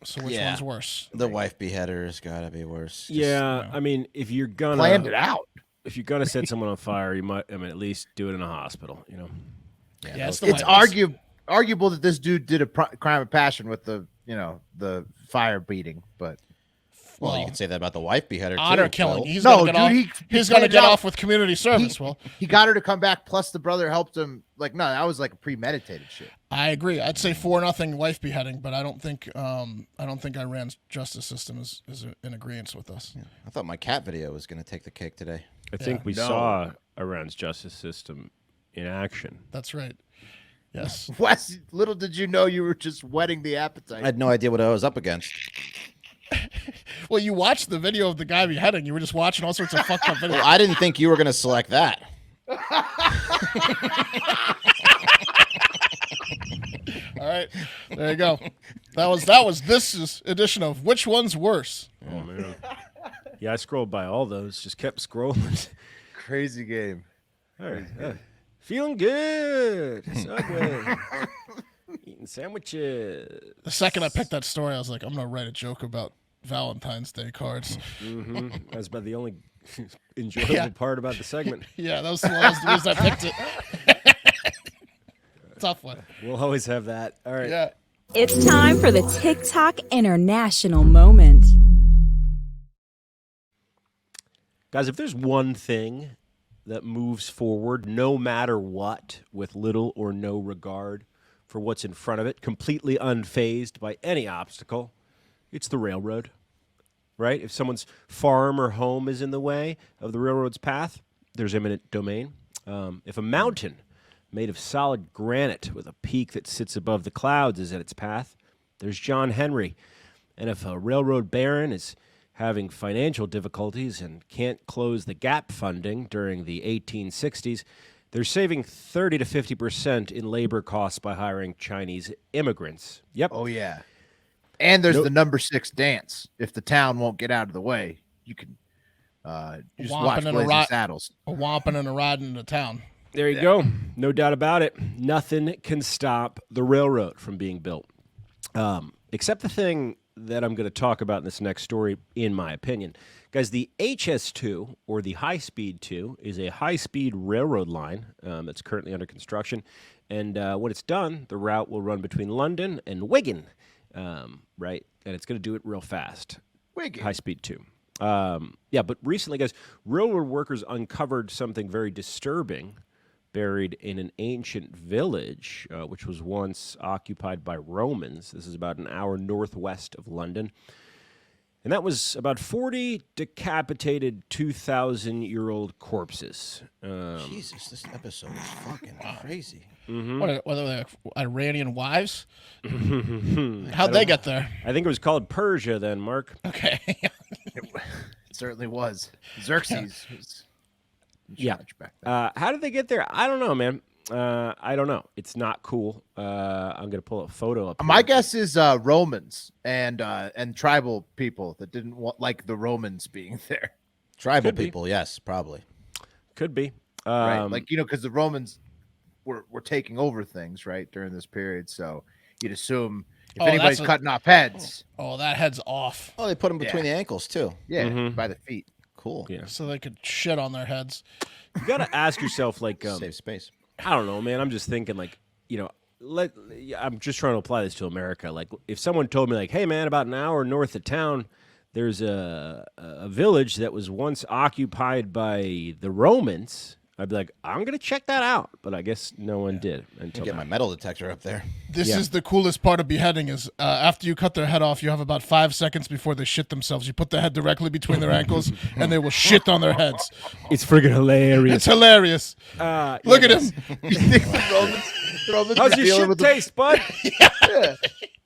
So which one's worse? The wife beheader has got to be worse. Yeah, I mean, if you're gonna planned it out, if you're gonna set someone on fire, you might. I mean, at least do it in a hospital. You know. Yeah, it's arguable that this dude did a crime of passion with the fire beating, but. Well, you can say that about the wife beheader too. Honor killing. Phil. He's going to get off with community service. He got her to come back. Plus, the brother helped him. Like, no, that was like a premeditated shit. I agree. I'd say 4-0 wife beheading, but I don't think Iran's justice system is in agreement with us. Yeah. I thought my cat video was going to take the cake today. I think we saw Iran's justice system in action. That's right. Yes. Wes, little did you know you were just whetting the appetite. I had no idea what I was up against. Well, you watched the video of the guy beheading. You were just watching all sorts of fucked up videos. Well, I didn't think you were going to select that. All right, there you go. That was this edition of Which One's Worse. Oh man. Yeah, I scrolled by all those. Just kept scrolling. Crazy game. All right. Feeling good. Subway. Eating sandwiches. The second I picked that story, I was like, I'm gonna write a joke about Valentine's Day cards. Mm-hmm. That's about the only enjoyable part about the segment. Yeah, that was the reason I picked it. Tough one. We'll always have that. All right. Yeah. It's time for the TikTok International Moment. Guys, if there's one thing that moves forward no matter what, with little or no regard for what's in front of it, completely unfazed by any obstacle, it's the railroad, right? If someone's farm or home is in the way of the railroad's path, there's eminent domain. If a mountain made of solid granite with a peak that sits above the clouds is in its path, there's John Henry. And if a railroad baron is having financial difficulties and can't close the gap funding during the 1860s, they're saving 30 to 50% in labor costs by hiring Chinese immigrants. Yep. Oh, yeah. And there's the number 6 dance. If the town won't get out of the way, you can just watch Blazing Saddles. A whomping and a riding into town. There you go. No doubt about it. Nothing can stop the railroad from being built. Except the thing that I'm going to talk about in this next story, in my opinion. Guys, the HS2, or the High-Speed 2, is a high-speed railroad line that's currently under construction. And when it's done, the route will run between London and Wigan, right? And it's going to do it real fast. Wigan. High-Speed 2. Yeah, but recently, guys, railroad workers uncovered something very disturbing buried in an ancient village, which was once occupied by Romans. This is about an hour northwest of London. And that was about 40 decapitated 2,000-year-old corpses. Jesus, this episode is fucking crazy. Mm-hmm. What are they, Iranian wives? How'd they get there? I think it was called Persia then, Mark. Okay. It certainly was. Xerxes was back then. How did they get there? I don't know, man. I don't know. It's not cool. I'm going to pull a photo up. My guess is Romans and tribal people that didn't want like the Romans being there. Tribal people, yes, probably. Could be. Right. Like, because the Romans were taking over things, right, during this period. So you'd assume if anybody's cutting off heads. Oh, that head's off. Oh, they put them between the ankles, too. Yeah, by the feet. Cool. Yeah. So they could shit on their heads. You got to ask yourself, like... save space. I don't know, man. I'm just thinking, like, I'm just trying to apply this to America. Like, if someone told me, like, hey, man, about an hour north of town, there's a village that was once occupied by the Romans, I'd be like, I'm going to check that out. But I guess no one did until Get my metal detector up there. This is the coolest part of beheading is after you cut their head off, you have about 5 seconds before they shit themselves. You put the head directly between their ankles, and they will shit on their heads. It's friggin' hilarious. It's hilarious. Look at him. Romans How's your shit taste, bud? Yeah.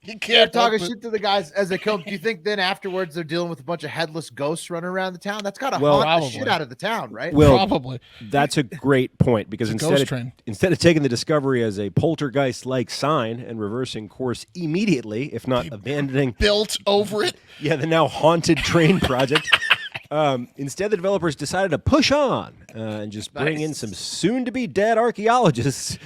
You They're can't talking help it. shit to the guys as they kill them. Do you think then afterwards they're dealing with a bunch of headless ghosts running around the town? That's got to haunt the probably. shit out of the town, right? Well, Probably. That's a great point because It's a ghost instead train. of taking the discovery as a poltergeist-like sign and reversing course immediately, if not abandoning Built over it. the now haunted train project, instead the developers decided to push on and just bring in some soon-to-be dead archaeologists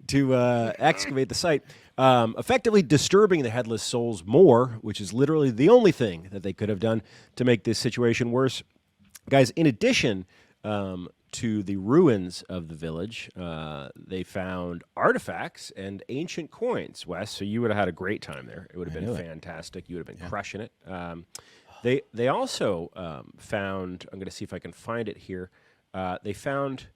to excavate the site. Effectively disturbing the headless souls more, which is literally the only thing that they could have done to make this situation worse. Guys, in addition to the ruins of the village, they found artifacts and ancient coins, Wes, so you would have had a great time there. It would have been fantastic. You would have been crushing it. They also found, I'm going to see if I can find it here, they found,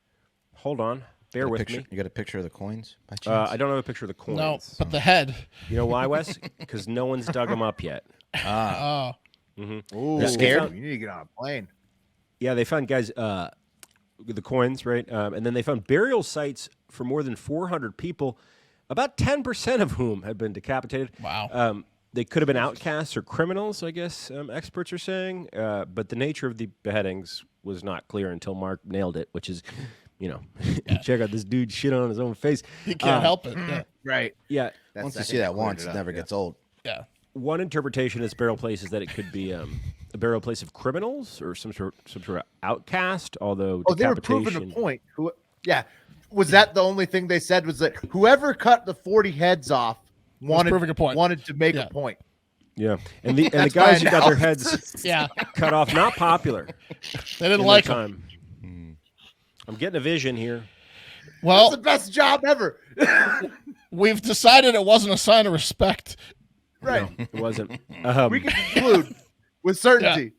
hold on. Bear with me. You got a picture of the coins by chance? I don't have a picture of the coins. No, but the head. You know why, Wes? Because no one's dug them up yet. Oh. Ooh, You're scared? You need to get on a plane. Yeah, they found, guys, the coins, right? And then they found burial sites for more than 400 people, about 10% of whom had been decapitated. Wow. They could have been outcasts or criminals, I guess experts are saying. But the nature of the beheadings was not clear until Mark nailed it, which is... check out this dude shit on his own face. He can't help it. Yeah. Right. Yeah. Once you see that once, it never gets old. Yeah. One interpretation of this burial place is that it could be a burial place of criminals or some sort of outcast, although they were proving a point. Was that the only thing they said was that whoever cut the 40 heads off wanted to make a point. Yeah. And the guys who got their heads cut off, not popular. They didn't like them. I'm getting a vision here. Well, that's the best job ever. We've decided it wasn't a sign of respect. Right. No, it wasn't. We can conclude with certainty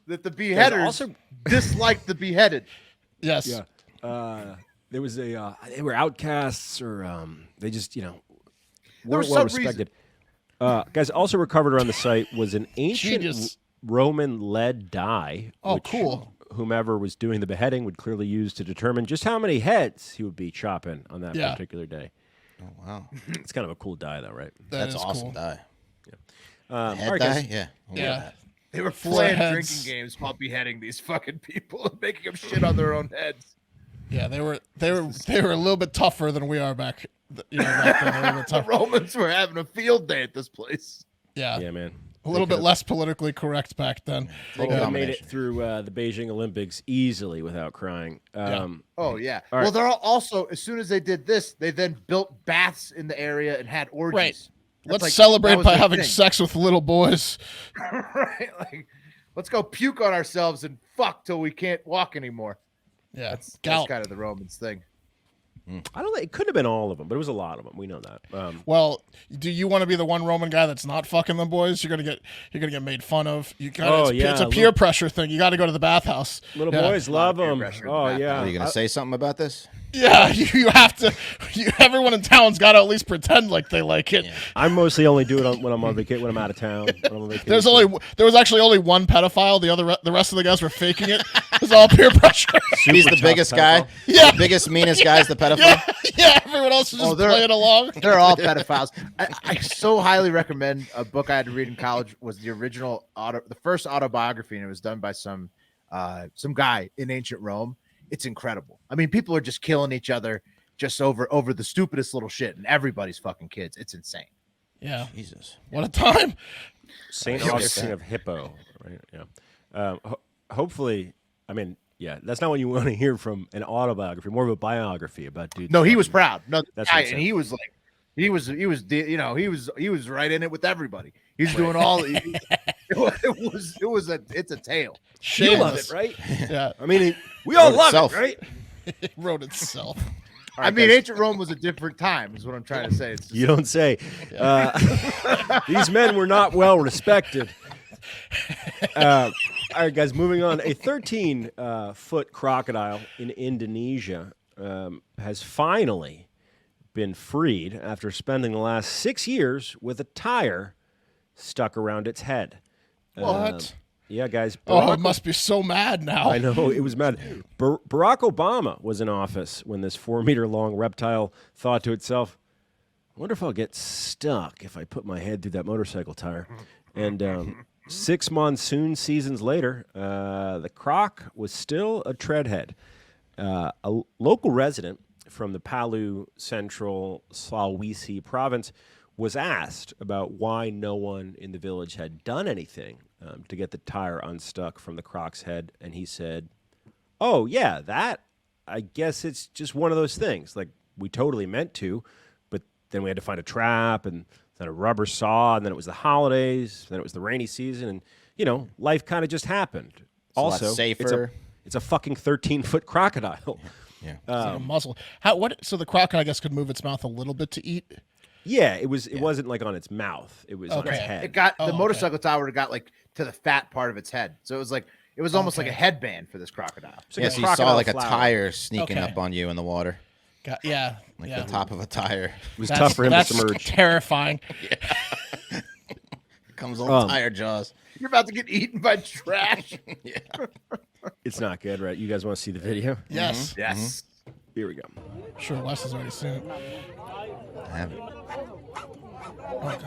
that the beheaders also disliked the beheaded. Yes. Yeah. There was they were outcasts or they just, weren't was well some respected. Guys, also recovered around the site was an ancient Roman lead die. Oh, which cool. Whomever was doing the beheading would clearly use to determine just how many heads he would be chopping on that particular day. Oh, wow. It's kind of a cool die, though, right? That's awesome cool. die. Yeah. Head die? Yeah. Yeah. They were playing drinking games while beheading these fucking people and making them shit on their own heads. Yeah, they were a little bit tougher than we are back. Back then. A little bit The Romans were having a field day at this place. Yeah. Yeah, man. A little bit less politically correct back then. They could have made it through the Beijing Olympics easily without crying. Oh, yeah. All right. Well, they're also, as soon as they did this, they then built baths in the area and had orgies. Right. Let's celebrate by having sex with little boys. Right. Like, let's go puke on ourselves and fuck till we can't walk anymore. Yeah. That's kind of the Romans thing. I don't know. It could have been all of them, but it was a lot of them. We know that. Well, do you want to be the one Roman guy that's not fucking them boys? You're gonna get made fun of. It's a peer pressure thing. You got to go to the bathhouse. Little boys love them. Oh yeah. Are you gonna say something about this? Yeah, you have to. Everyone in town's got to at least pretend like they like it. Yeah. I mostly only do it when I'm on vacation. When I'm out of town. When I'm on vacation. There was actually only one pedophile. The rest of the guys were faking it. It was all peer pressure. He's the biggest guy. Yeah. The biggest, meanest guy is the pedophile. Yeah, everyone else is just playing along. They're all pedophiles. I so highly recommend a book I had to read in college. Was the original the first autobiography, and it was done by some guy in ancient Rome. It's incredible. I mean, people are just killing each other just over the stupidest little shit, and everybody's fucking kids. It's insane. Yeah. Jesus. What a time. Saint Augustine of Hippo, right? Yeah. Hopefully, I mean, yeah, that's not what you want to hear from an autobiography, more of a biography about dude. No, he was proud. No, that's guy, and he was like, he was right in it with everybody. He's doing all. It's a tale. You love it, right? Yeah. I mean, we all love it, right? It wrote itself. I mean, ancient Rome was a different time, is what I'm trying to say. It's just, You don't say. These men were not well respected. All right, guys, moving on. A 13-foot crocodile in Indonesia has finally been freed after spending the last 6 years with a tire stuck around its head. What? Yeah, guys. It must be so mad now. I know, it was mad. Barack Obama was in office when this 4-meter-long reptile thought to itself, wonder if I'll get stuck if I put my head through that motorcycle tire. And 6 monsoon seasons later, the Croc was still a treadhead. A local resident from the Palu Central Sulawesi province was asked about why no one in the village had done anything to get the tire unstuck from the Croc's head. And he said, "Oh, yeah, that, I guess it's just one of those things. Like, we totally meant to, but then we had to find a trap and then a rubber saw, and then it was the holidays, then it was the rainy season, and, you know, life kind of just happened." It's also, a lot safer. It's a fucking 13-foot crocodile. Yeah. It's like a muzzle. So the crocodile, I guess, could move its mouth a little bit to eat? Yeah, it wasn't like on its mouth. It was on its head. It got the motorcycle tower got like to the fat part of its head. So it was almost like a headband for this crocodile. So you saw like a tire sneaking up on you in the water. The top of a tire. It was tough for him to submerge. That's terrifying. Comes on tire jaws. You're about to get eaten by trash. Yeah. It's not good, right? You guys want to see the video? Yes. Mm-hmm. Yes. Here we go. Sure, Wes has already seen it. I have it. Oh, God.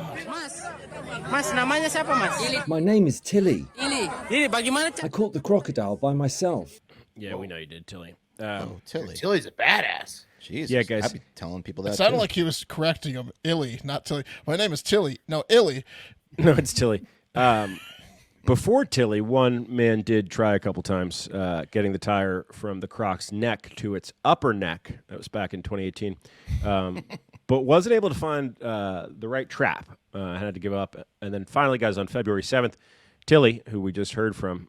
Mas, namanya siapa, Mas? My name is Tilly. Tilly, bagaimana? I caught the crocodile by myself. Yeah, we know you did, Tilly. Tilly. Tilly's a badass. Jesus. Yeah, guys. I'd be telling people that. It sounded like he was correcting him. Illy, not Tilly. My name is Tilly. No, Illy. No, it's Tilly. Before Tilly, one man did try a couple times getting the tire from the Croc's neck to its upper neck. That was back in 2018. But wasn't able to find the right trap. Had to give up. And then finally, guys, on February 7th, Tilly, who we just heard from,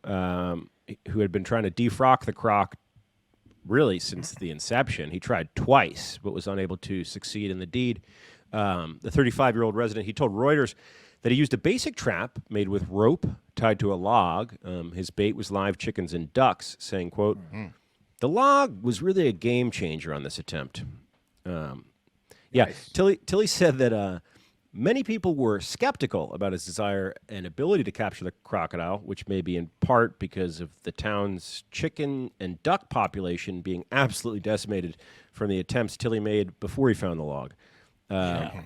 who had been trying to defrock the Croc really since the inception. He tried twice, but was unable to succeed in the deed. The 35-year-old resident, he told Reuters that he used a basic trap made with rope tied to a log. His bait was live chickens and ducks, saying, quote, "The log was really a game changer on this attempt." Nice. Tilly said that many people were skeptical about his desire and ability to capture the crocodile, which may be in part because of the town's chicken and duck population being absolutely decimated from the attempts Tilly made before he found the log. Yeah.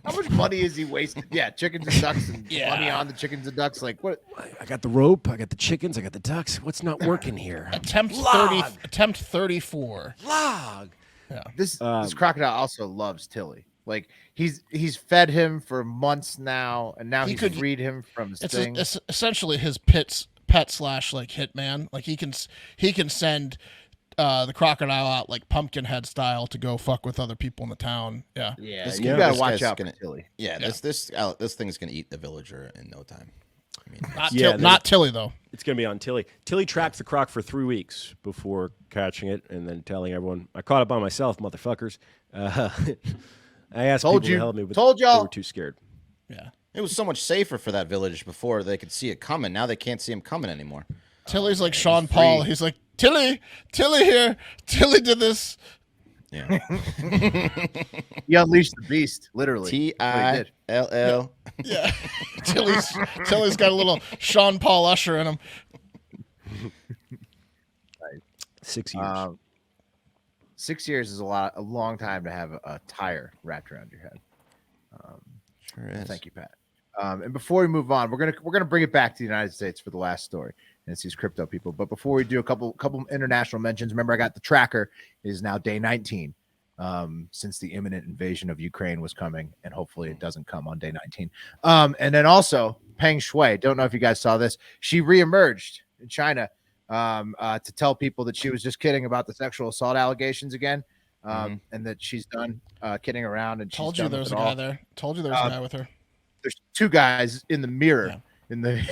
How much money is he wasting? Yeah, chickens and ducks and money on the chickens and ducks. Like what? I got the rope, I got the chickens, I got the ducks. What's not working here? Attempt 34. Log. Yeah. This crocodile also loves Tilly. Like he's fed him for months now, and now he's freed him from his thing. It's essentially his pet / like hitman. Like he can send the crocodile out like Pumpkinhead style to go fuck with other people in the town. Yeah. You gotta watch out for Tilly. Yeah, this thing's gonna eat the villager in no time. I mean, not Tilly though. It's gonna be on Tilly. Tilly tracked the Croc for 3 weeks before catching it and then telling everyone, "I caught it by myself, motherfuckers." I asked people to help me, but they were too scared. Yeah. It was so much safer for that village before they could see it coming. Now they can't see him coming anymore. Tilly's like Sean Paul. He's like, Tilly here. Tilly did this. Yeah. He unleashed the beast, literally. T-I-L-L. Yeah. Tilly's got a little Sean Paul Usher in him. 6 years. 6 years is a long time to have a tire wrapped around your head. Sure is. Thank you, Pat. And before we move on, we're gonna bring it back to the United States for the last story, and it's these crypto people. But before we do a couple international mentions, remember I got the tracker. It is now day 19 since the imminent invasion of Ukraine was coming, and hopefully it doesn't come on day 19. And then also Peng Shui. Don't know if you guys saw this. She reemerged in China to tell people that she was just kidding about the sexual assault allegations again, and that she's done kidding around. And told you there was a guy there. Told you there was a guy with her. There's two guys in the mirror in the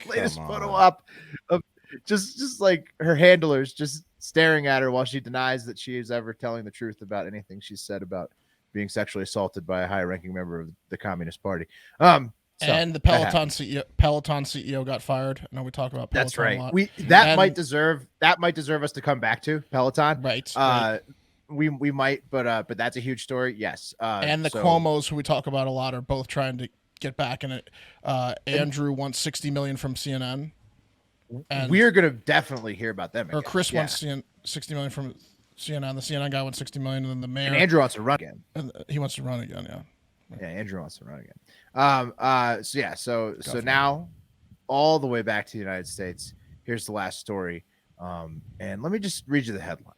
latest photo op of just like her handlers just staring at her while she denies that she is ever telling the truth about anything she's said about being sexually assaulted by a high-ranking member of the Communist Party. And the Peloton CEO got fired. I know we talk about Peloton that's right. a lot. That might deserve us to come back to Peloton. Right. We might, but that's a huge story. Yes. And the Cuomos, who we talk about a lot, are both trying to get back in it. Andrew wants $60 million from CNN. And we're gonna definitely hear about them. Or Chris wants $60 million from CNN. The CNN guy won 60 million, and then the mayor. And Andrew wants to run again. And he wants to run again. Yeah. Yeah, Andrew wants to run again. So now, all the way back to the United States. Here's the last story, and let me just read you the headline,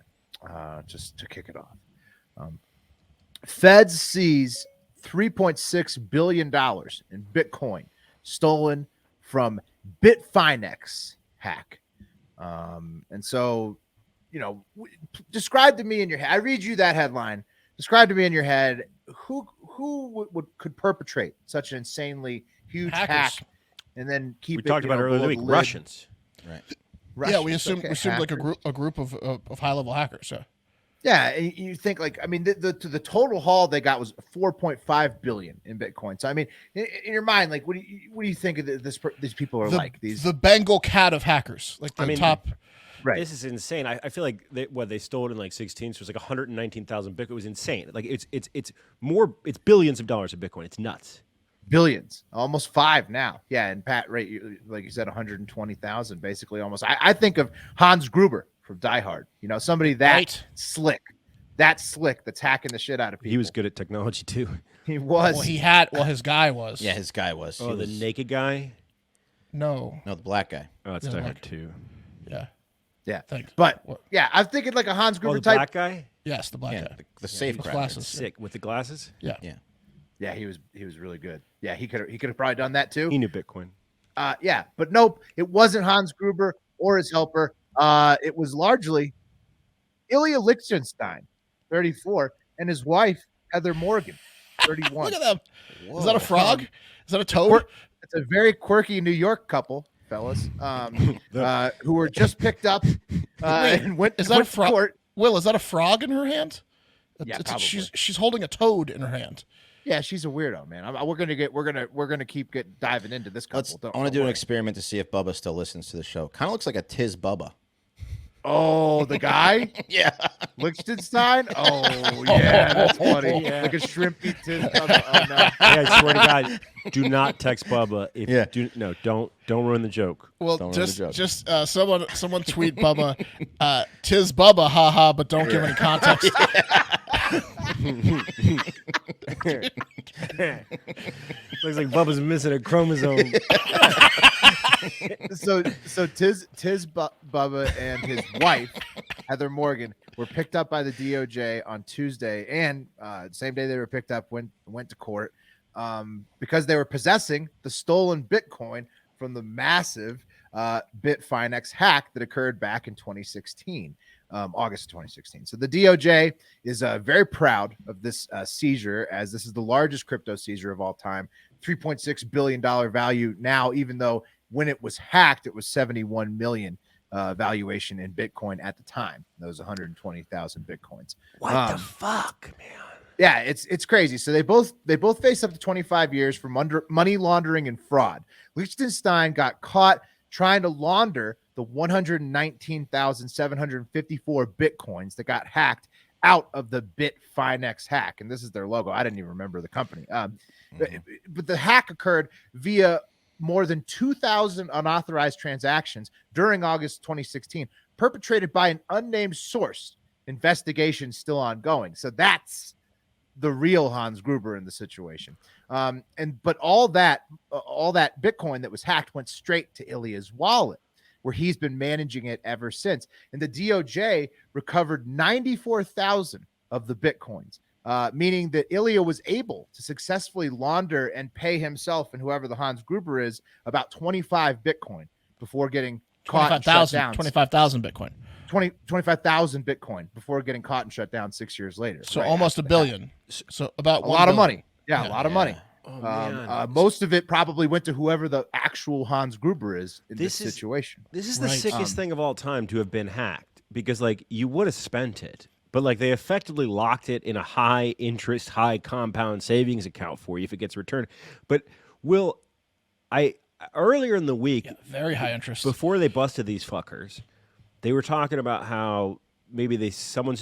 just to kick it off. Feds seize $3.6 billion in Bitcoin stolen from Bitfinex hack. And so, describe to me in your head. I read you that headline. Describe to me in your head who could perpetrate such an insanely huge hack and then keep we talked about it earlier in the week. Russians, right? Yeah, we assumed like a group of high level hackers. Yeah. Yeah, and you think the total haul they got was 4.5 billion in Bitcoin. So I mean, in your mind, like what do you think of these people are like? The Bengal cat of hackers, like the top. Right. This is insane. I feel like they stole it in like 16, so it was like 119,000 Bitcoin. It was insane. Like it's billions of dollars of Bitcoin. It's nuts. Billions, almost 5 now. Yeah, and Pat, right, like you said, 120,000, basically almost. I think of Hans Gruber from Die Hard. Somebody slick, that's hacking the shit out of people. He was good at technology too. He was. Well, his guy was. Yeah, his guy was. Oh, the naked guy? No, the black guy. Oh, it's Die Hard 2. Yeah. Yeah. Thanks. But I'm thinking like a Hans Gruber the type. black guy? Yes, the black guy. The safe with glasses. Sick with the glasses? Yeah. Yeah. Yeah, he was really good. Yeah, he could have probably done that too. He knew Bitcoin. Yeah, but nope, it wasn't Hans Gruber or his helper. It was largely Ilya Lichtenstein, 34, and his wife Heather Morgan, 31. Look at them. Whoa. Is that a frog? Is that a toad? It's a very quirky New York couple, fellas, who were just picked up and went. Is that a frog? Court. Will, is that a frog in her hand? Yeah, probably. She's holding a toad in her hand. Yeah, she's a weirdo, man. We're gonna keep diving into this couple. I want to do an experiment to see if Bubba still listens to the show. Kind of looks like a Tiz Bubba. Oh, the guy? Yeah. Lichtenstein? Oh, yeah, that's funny. Yeah. Like a shrimpy Tiz Bubba. Oh, no. Yeah, I swear to God, do not text Bubba. Don't ruin the joke. Well, just someone tweet Bubba, Tiz Bubba, haha, but don't give any context. Looks like Bubba's missing a chromosome. So Tiz Bubba and his wife Heather Morgan were picked up by the DOJ on Tuesday, and same day they were picked up, went to court because they were possessing the stolen Bitcoin from the massive Bitfinex hack that occurred back in 2016. August of 2016. So the DOJ is very proud of this seizure, as this is the largest crypto seizure of all time. $3.6 billion value now, even though when it was hacked, it was 71 million valuation in Bitcoin at the time. That was 120,000 Bitcoins. What the fuck, man? Yeah, it's crazy. So they both face up to 25 years for money laundering and fraud. Liechtenstein got caught trying to launder the 119,754 Bitcoins that got hacked out of the Bitfinex hack. And this is their logo. I didn't even remember the company. But the hack occurred via more than 2,000 unauthorized transactions during August 2016, perpetrated by an unnamed source. Investigation still ongoing. So that's the real Hans Gruber in the situation. But all that Bitcoin that was hacked went straight to Ilya's wallet, where he's been managing it ever since. And the DOJ recovered 94,000 of the Bitcoins, meaning that Ilya was able to successfully launder and pay himself and whoever the Hans Gruber is about 25 Bitcoin before getting caught and shut down. 25,000 Bitcoin. 25,000 Bitcoin before getting caught and shut down 6 years later. So almost $1 billion. So about a lot of money. Yeah, a lot of money. Oh, most of it probably went to whoever the actual Hans Gruber is in this situation. This is the sickest thing of all time to have been hacked, because like you would have spent it, but like they effectively locked it in a high interest, high compound savings account for you if it gets returned. But earlier in the week, very high interest, before they busted these fuckers, they were talking about how maybe someone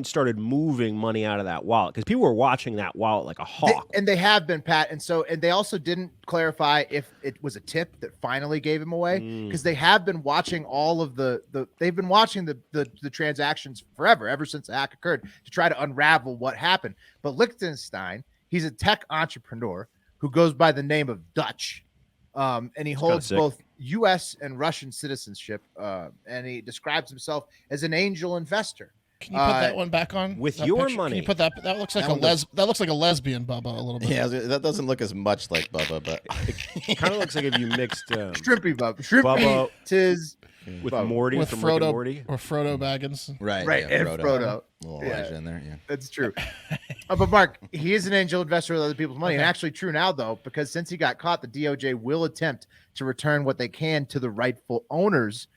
started moving money out of that wallet because people were watching that wallet like a hawk. And they have been, Pat. And they also didn't clarify if it was a tip that finally gave him away, because they have been watching all of they've been watching the transactions forever, ever since the hack occurred, to try to unravel what happened. But Liechtenstein, he's a tech entrepreneur who goes by the name of Dutch. And he holds both U.S. and Russian citizenship, and he describes himself as an angel investor. Can you put that one back on with your picture? money? Can you put that? That looks like that looks like a lesbian Bubba a little bit. Yeah, that doesn't look as much like Bubba, but it kind of looks like if you mixed Shrimpy Bubba, Shrimpy Tiz with Morty with from Frodo, Rick and Morty, or Frodo Baggins. Right, and Frodo. A little Elijah in there, yeah. That's true. But Mark, he is an angel investor with other people's money. And actually true now, though, because since he got caught, the DOJ will attempt to return what they can to the rightful owners.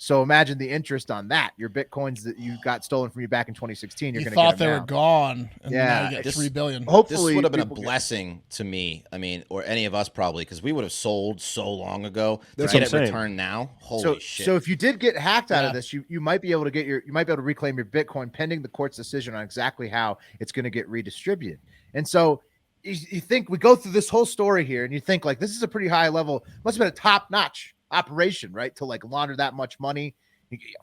So imagine the interest on that. Your Bitcoins that you got stolen from you back in 2016, you're going to get them they were gone. And now you get this, $3 billion. Hopefully, this would have been a blessing to me. I mean, or any of us probably, because we would have sold so long ago. That's to get it returned now. Holy shit! So if you did get hacked out of this, you might be able to reclaim your Bitcoin pending the court's decision on exactly how it's going to get redistributed. And so you think we go through this whole story here, and you think like this is a pretty high level, must have been a top notch operation, right? To like launder that much money,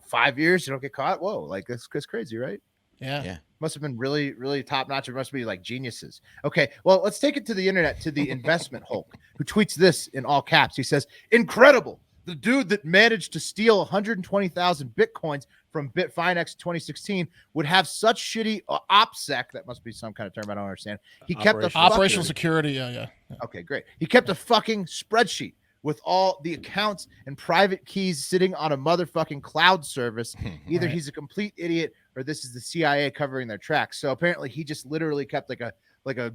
5 years, you don't get caught. Whoa, like that's crazy, right? Yeah. Must have been really, really top notch. It must be like geniuses. Okay, well, let's take it to the internet, to the investment Hulk, who tweets this in all caps. He says, "Incredible! The dude that managed to steal 120,000 Bitcoins from Bitfinex 2016 would have such shitty OPSEC." That must be some kind of term I don't understand. He kept operational security. Yeah. Okay, great. He kept a fucking spreadsheet with all the accounts and private keys sitting on a motherfucking cloud service. Either he's a complete idiot or this is the CIA covering their tracks. So apparently he just literally kept like a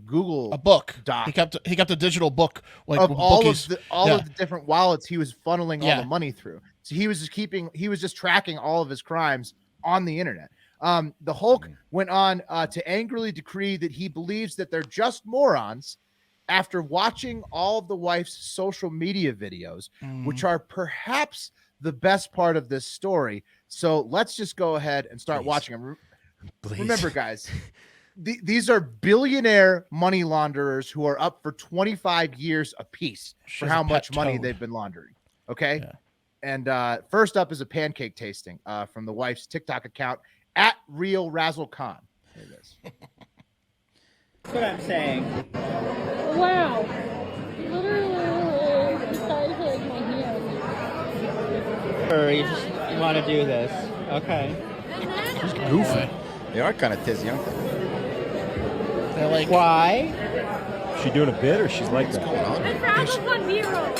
Google book doc. He kept a digital book like of all bookies. of the different wallets he was funneling all the money through. So he was just tracking all of his crimes on the internet. The Hulk went on to angrily decree that he believes that they're just morons after watching all of the wife's social media videos, which are perhaps the best part of this story. So let's just go ahead and start watching them. Remember, guys, these are billionaire money launderers who are up for 25 years apiece for how much money they've been laundering. Okay. Yeah. And first up is a pancake tasting from the wife's TikTok account at Real Razzle Khan. There it is. That's what I'm saying. Wow. Literally the size of my hand. You want to do this. Okay. She's goofy. They are kind of tizzy, aren't they? They're like, why? She doing a bit or she's like that? It's Razzle Khan B-roll.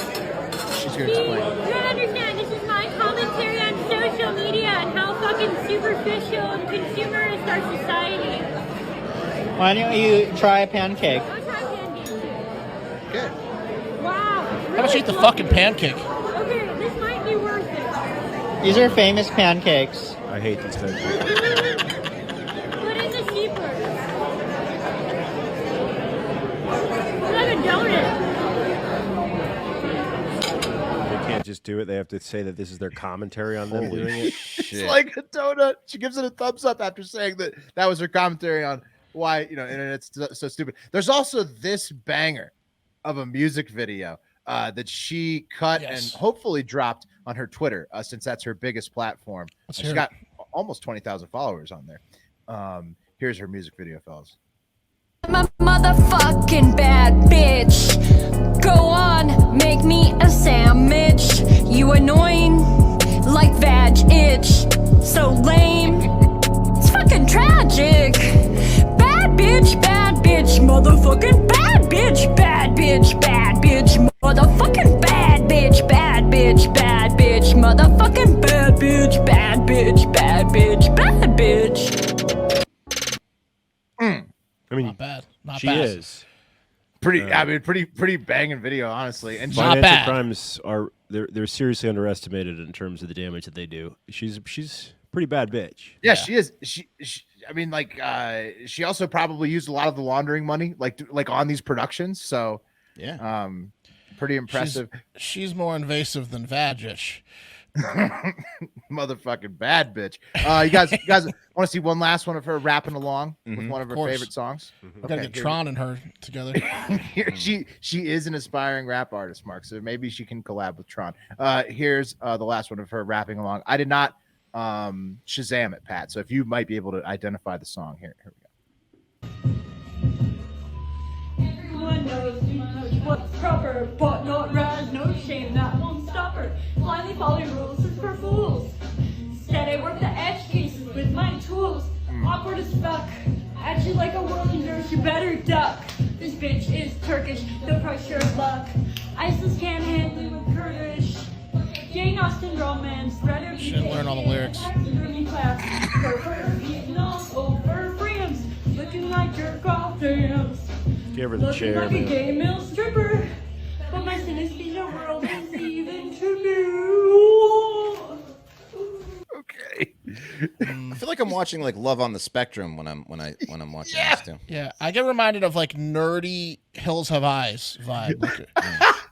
She's going to explain. You don't understand. This is my commentary on social media and how fucking superficial and consumerist our society. Why don't you try a pancake? I'll try pancake. Good. Wow. How about you eat the fucking pancake? Okay, this might be worth it. These are famous pancakes. I hate these things. Put in the cheaper. It's like a donut. They can't just do it. They have to say that this is their commentary on them doing it. It's like a donut. She gives it a thumbs up after saying that was her commentary on why, internet's so stupid. There's also this banger of a music video that she cut and hopefully dropped on her Twitter, since that's her biggest platform. She's got almost 20,000 followers on there. Here's her music video, fellas. I'm a motherfucking bad bitch. Go on, make me a sandwich. You annoying like vag itch. So lame, it's fucking tragic. Bad bitch, motherfucking bad bitch, motherfucking bad bitch, motherfucking bad bitch. I mean, not bad. She is pretty banging video, honestly. And financial crimes they're seriously underestimated in terms of the damage that they do. She's pretty bad bitch. Yeah, she is. She also probably used a lot of the laundering money, like on these productions. So yeah, pretty impressive. She's more invasive than Vagish. Motherfucking bad bitch. You guys want to see one last one of her rapping along with one of her favorite songs? We gotta get Tron and her together. She is an aspiring rap artist, Mark. So maybe she can collab with Tron. Here's the last one of her rapping along. I did not Shazam it, Pat. So if you might be able to identify the song, here we go. Everyone knows what's proper, but not right, no shame, that won't stop her. Blindly follow rules is for fools. Instead I work the edge cases with my tools. Awkward as fuck, at you like a whirling nurse, you better duck. This bitch is Turkish, the pressure of luck. ISIS can't handle you with Kurdish. Jane Austen romance, thread of Should learn all the lyrics. Over frames, looking like jerk off dams. Give her the Looking chair, like man. a gay male stripper, but my synesthesia world is even too new. Okay. I feel like I'm watching like Love on the Spectrum when I'm watching this too. Yeah, I get reminded of like nerdy Hills Have Eyes vibe.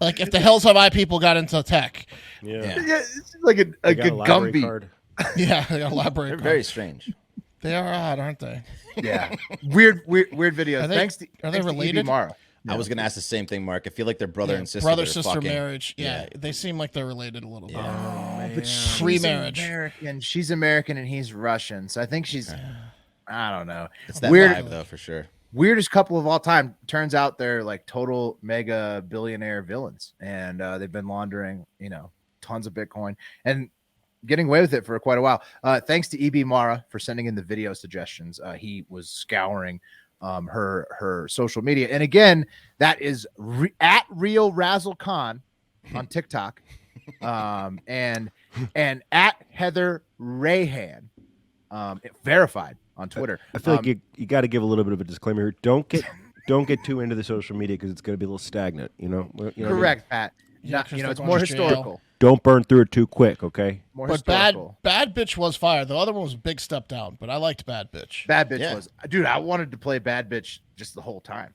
Like if the Hills Have Eye people got into tech. Yeah, it's like a good Gumby card. Yeah, they got a library They're card. very strange. They are odd, aren't they? Yeah, weird videos. Thanks to related? E.B. Mara. I was gonna ask the same thing, Mark. I feel like they're brother and sister. Brother that are sister fucking- marriage. Yeah, they seem like they're related a little bit. But she's Pre-marriage. American. She's American and he's Russian. So I think she's, I don't know. It's that Weird, vibe though, for sure. weirdest couple of all time. Turns out they're like total mega billionaire villains, and they've been laundering, tons of Bitcoin and getting away with it for quite a while. Thanks to EB Mara for sending in the video suggestions. He was scouring her social media, and again, that is at Real Razzle Khan on TikTok, and at Heather Rayhan, verified on Twitter. I feel like you got to give a little bit of a disclaimer here. Don't get too into the social media because it's going to be a little stagnant. You know what I mean? Correct, Pat. Yeah, It's more historical. Don't burn through it too quick, okay? More But historical. bad bitch was fire. The other one was a big step down, but I liked bad bitch. Bad bitch was, dude. I wanted to play bad bitch just the whole time.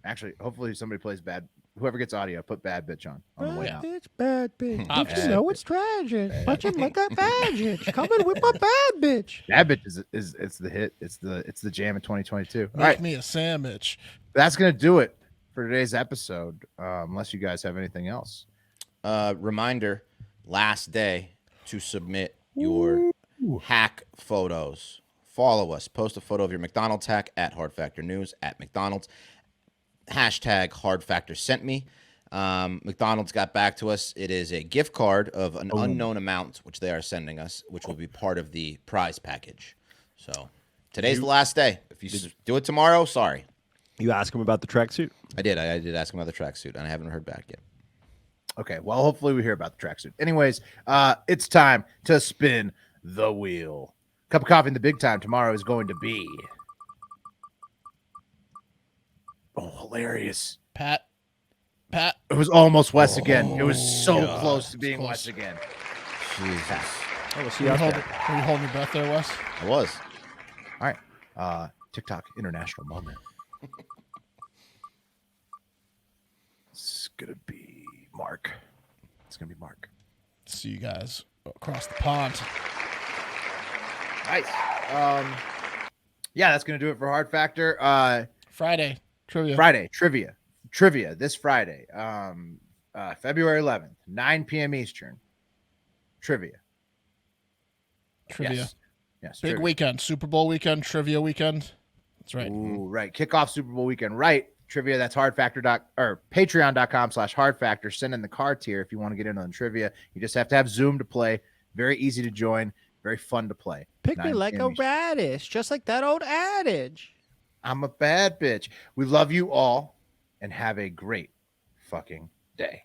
Actually, hopefully somebody plays bad. Whoever gets audio, put bad bitch on the way out. Bad bitch. Obviously. You know it's tragic, but you look at bad bitch coming with my bad bitch. Bad bitch is it's the hit. It's the jam in 2022. All Make right, me a sandwich. that's gonna do it for today's episode. Unless you guys have anything else. Reminder: last day to submit your hack photos. Follow us. Post a photo of your McDonald's hack at Hard Factor News at McDonald's. Hashtag Hard Factor sent me. McDonald's got back to us. It is a gift card of an unknown amount, which they are sending us, which will be part of the prize package. So today's the last day. If you do it tomorrow, sorry. You ask him about the tracksuit? I did ask him about the tracksuit, and I haven't heard back yet. Okay, well, hopefully we hear about the tracksuit. Anyways, it's time to spin the wheel. Cup of coffee in the big time tomorrow is going to be. Oh, hilarious. Pat. It was almost Wes again. It was so close to being Wes again. Jesus. Oh, we'll see Were you out there. you holding your breath there, Wes? I was. All right. TikTok international moment. It's going to be Mark. It's going to be Mark. See you guys across the pond. Nice. Yeah, that's going to do it for Hard Factor. Friday trivia. Trivia this Friday, February 11th, 9 p.m. Eastern. Trivia. Yes. Big trivia. weekend. Super Bowl weekend. Trivia weekend. That's right. Ooh, right. Kickoff Super Bowl weekend. Right. Trivia. That's patreon.com/hardfactor. Send in the card tier if you want to get in on trivia. You just have to have Zoom to play. Very easy to join. Very fun to play. Pick me 9 like p.m. a radish, just like that old adage. I'm a bad bitch. We love you all and have a great fucking day.